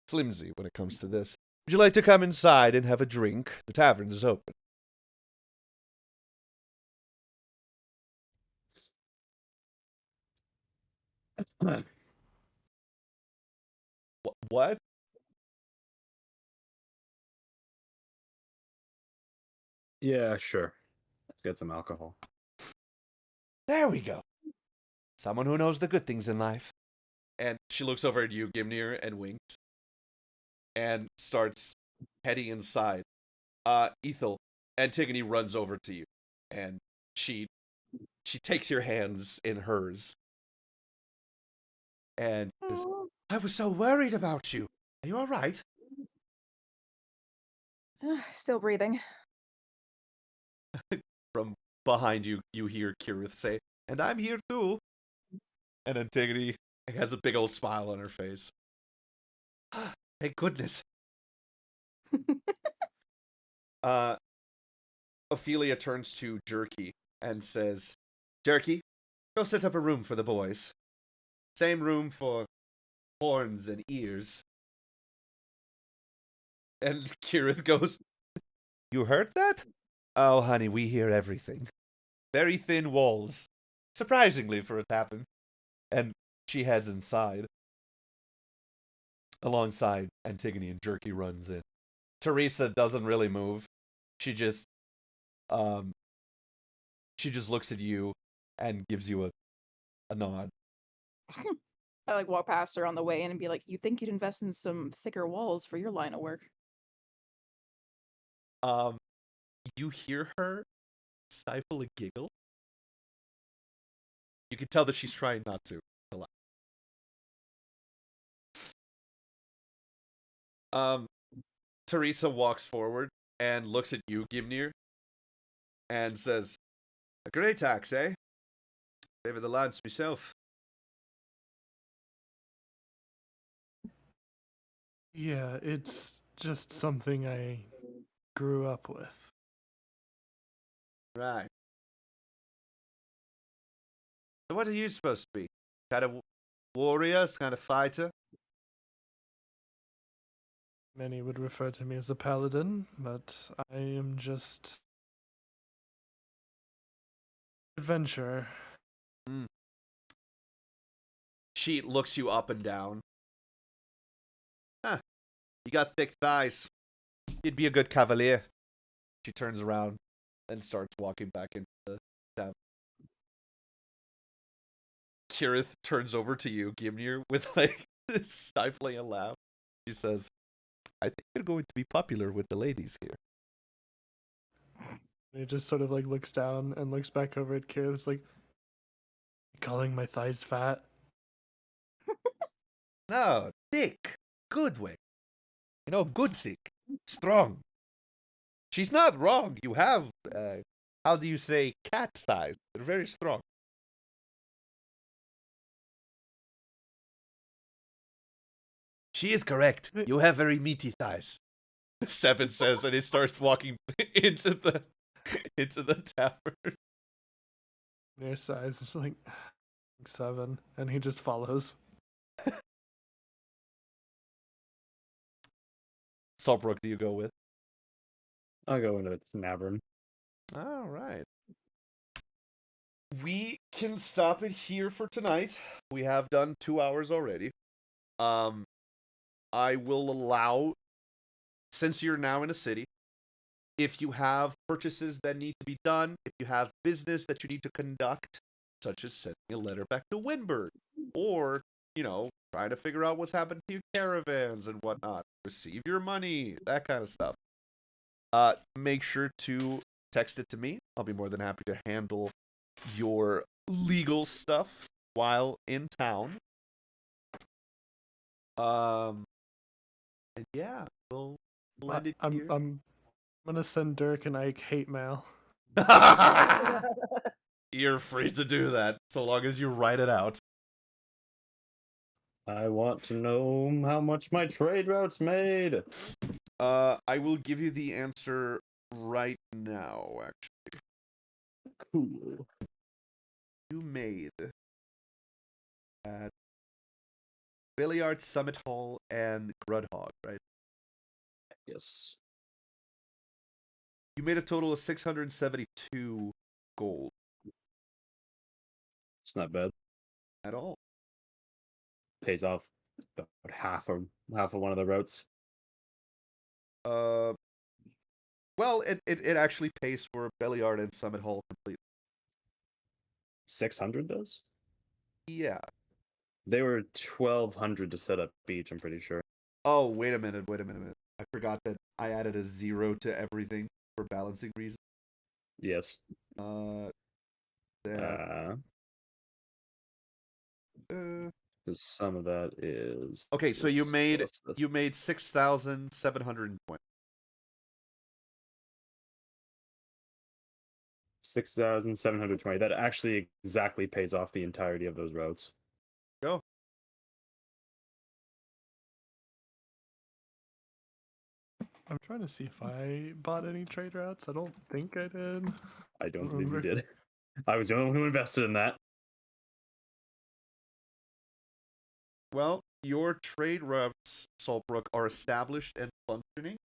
flimsy when it comes to this. Would you like to come inside and have a drink? The tavern is open." What? Yeah, sure. Let's get some alcohol. There we go. Someone who knows the good things in life. And she looks over at you, Gimnir, and winks. And starts heading inside. Ethel, Antigone runs over to you. And she takes your hands in hers. And says, "I was so worried about you. Are you alright?" Still breathing. From behind you, you hear Kirith say, "And I'm here too." And Antigone has a big old smile on her face. Thank goodness. Ophelia turns to Jerky and says, "Jerky, go set up a room for the boys. Same room for horns and ears." And Kirith goes, "You heard that?" "Oh, honey, we hear everything. Very thin walls. Surprisingly for a tavern." And she heads inside. Alongside Antigone, and Jerky runs in. Teresa doesn't really move. She just looks at you and gives you a nod. I walk past her on the way in and be like, you think you'd invest in some thicker walls for your line of work? You hear her stifle a giggle. You can tell that she's trying not to laugh. Teresa walks forward and looks at you, Gimnir, and says, "A great axe, eh? Favour the lance myself." Yeah, it's just something I grew up with. Right. So what are you supposed to be? Kind of warrior, kind of fighter? Many would refer to me as a paladin, but I am just adventurer. She looks you up and down. Huh. You got thick thighs. You'd be a good cavalier. She turns around and starts walking back into the tavern. Kirith turns over to you, Gimnir, with this stifling a laugh. She says, I think you're going to be popular with the ladies here. And he just sort of like looks down and looks back over at Kira. It's like, "You calling my thighs fat?" No, thick. Good way. You know, good thick. Strong. She's not wrong. You have, how do you say, cat thighs. They're very strong. She is correct. You have very meaty thighs. Seven says, and he starts walking into the tavern. Near size, it's like 7, and he just follows. Saltbrook, do you go with? I'll go into the tavern. All right. We can stop it here for tonight. We have done 2 hours already. I will allow, since you're now in a city, if you have purchases that need to be done, if you have business that you need to conduct, such as sending a letter back to Wyndburgh, or, trying to figure out what's happened to your caravans and whatnot, receive your money, that kind of stuff. Make sure to text it to me. I'll be more than happy to handle your legal stuff while in town. And yeah, we'll end it here. I'm gonna send Dirk and Ike hate mail. You're free to do that, so long as you write it out. I want to know how much my trade routes made. I will give you the answer right now, actually. Cool. You made at Billiard, Summit Hall, and Grudhog, right? Yes. You made a total of 672 gold. It's not bad. At all. Pays off about half of one of the routes. Well, it actually pays for Belliard and Summit Hall completely. 600 does? Yeah. They were 1,200 to set up each, I'm pretty sure. Oh, wait a minute. I forgot that I added a 0 to everything for balancing reasons. Yes. Because some of that is... Okay, so you made this. 6,720. 6,720. That actually exactly pays off the entirety of those roads. Go. I'm trying to see if I bought any trade routes. I don't think I did. I don't believe you did. I was the only one who invested in that. Well, your trade routes, Saltbrook, are established and functioning.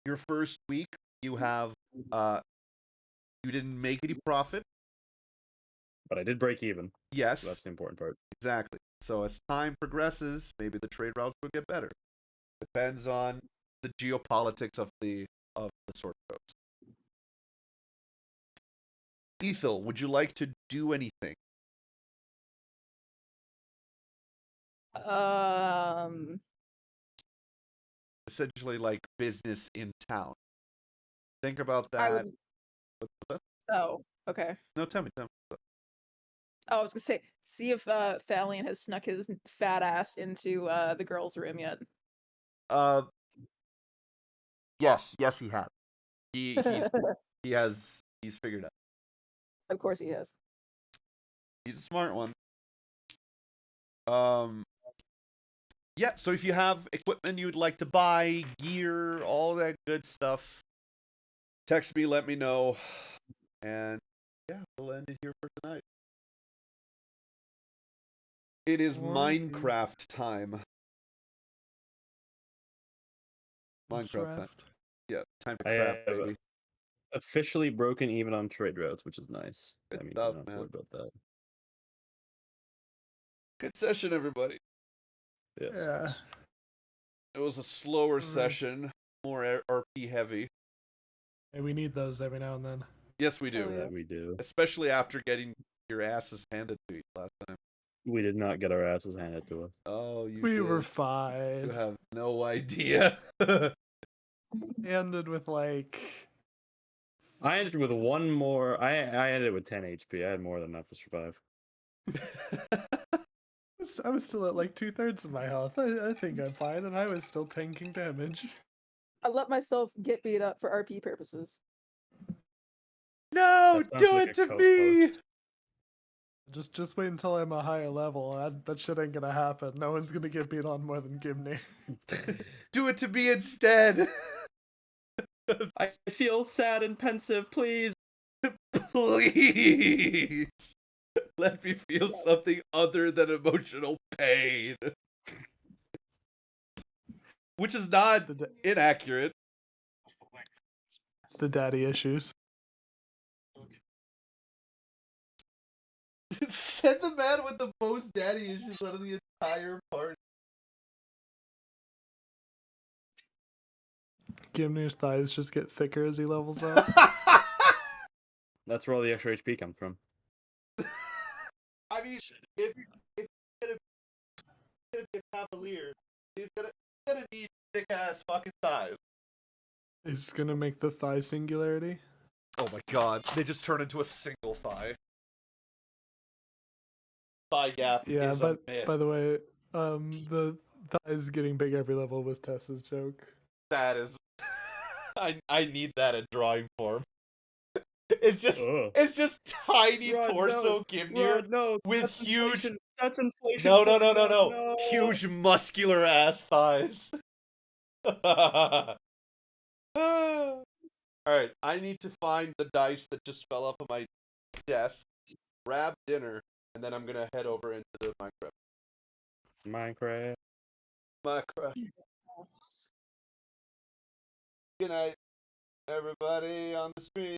Your first week, you have, you didn't make any profit. But I did break even. Yes. So that's the important part. Exactly. So as time progresses, maybe the trade routes will get better. Depends on the geopolitics of the sort of roads. Ethel, would you like to do anything? Essentially, like business in town. Think about that. I would... What's that? Oh, okay. No, tell me. Oh, I was gonna say, see if Thalion has snuck his fat ass into the girls' room yet. Yes, he has. He's figured out. Of course he has. He's a smart one. Yeah, so if you have equipment you'd like to buy, gear, all that good stuff, text me, let me know. And yeah, we'll end it here for tonight. It is Minecraft time. Minecraft time. Yeah, time to craft, baby. Officially broken even on trade routes, which is nice. Good I mean, stuff, you don't have to man. worry about that. Good session, everybody. Yes. Yeah. Yes. It was a slower Right. session, more RP heavy. Hey, we need those every now and then. Yes, we do. Oh, yeah. We do. Especially after getting your asses handed to you last time. We did not get our asses handed to us. Oh, you We were did. You fine. have no idea. Ended with like I ended with one more. I ended with 10 HP. I had more than enough to survive. I was still at like 2/3 of my health. I think I'm fine, and I was still tanking damage. I let myself get beat up for RP purposes. No, That sounds do like it a to me. co-host. Just wait until I'm a higher level. That shit ain't gonna happen. No one's gonna get beat on more than Gimni. Do it to me instead. I feel sad and pensive, please. Please. Let me feel something other than emotional pain. Which is not inaccurate. The daddy issues. Said the man with the most daddy issues out of the entire party. Gimni's thighs just get thicker as he levels up. That's where all the extra HP comes from. I mean, if he's gonna be a cavalier, he's gonna need thick ass fucking thighs. He's gonna make the thigh singularity. Oh my god, they just turn into a single thigh. Thigh gap Yeah, is but a myth. by the way, the thighs getting big every level was Tessa's joke. That is, I need that in drawing form. It's just tiny Run, torso no, Gimnir Run, no, with that's huge. inflation. That's inflation. No, coming down, no. huge muscular ass thighs. Alright, I need to find the dice that just fell off of my desk, grab dinner, and then I'm gonna head over into the Minecraft. Minecraft. Good night, everybody on the stream.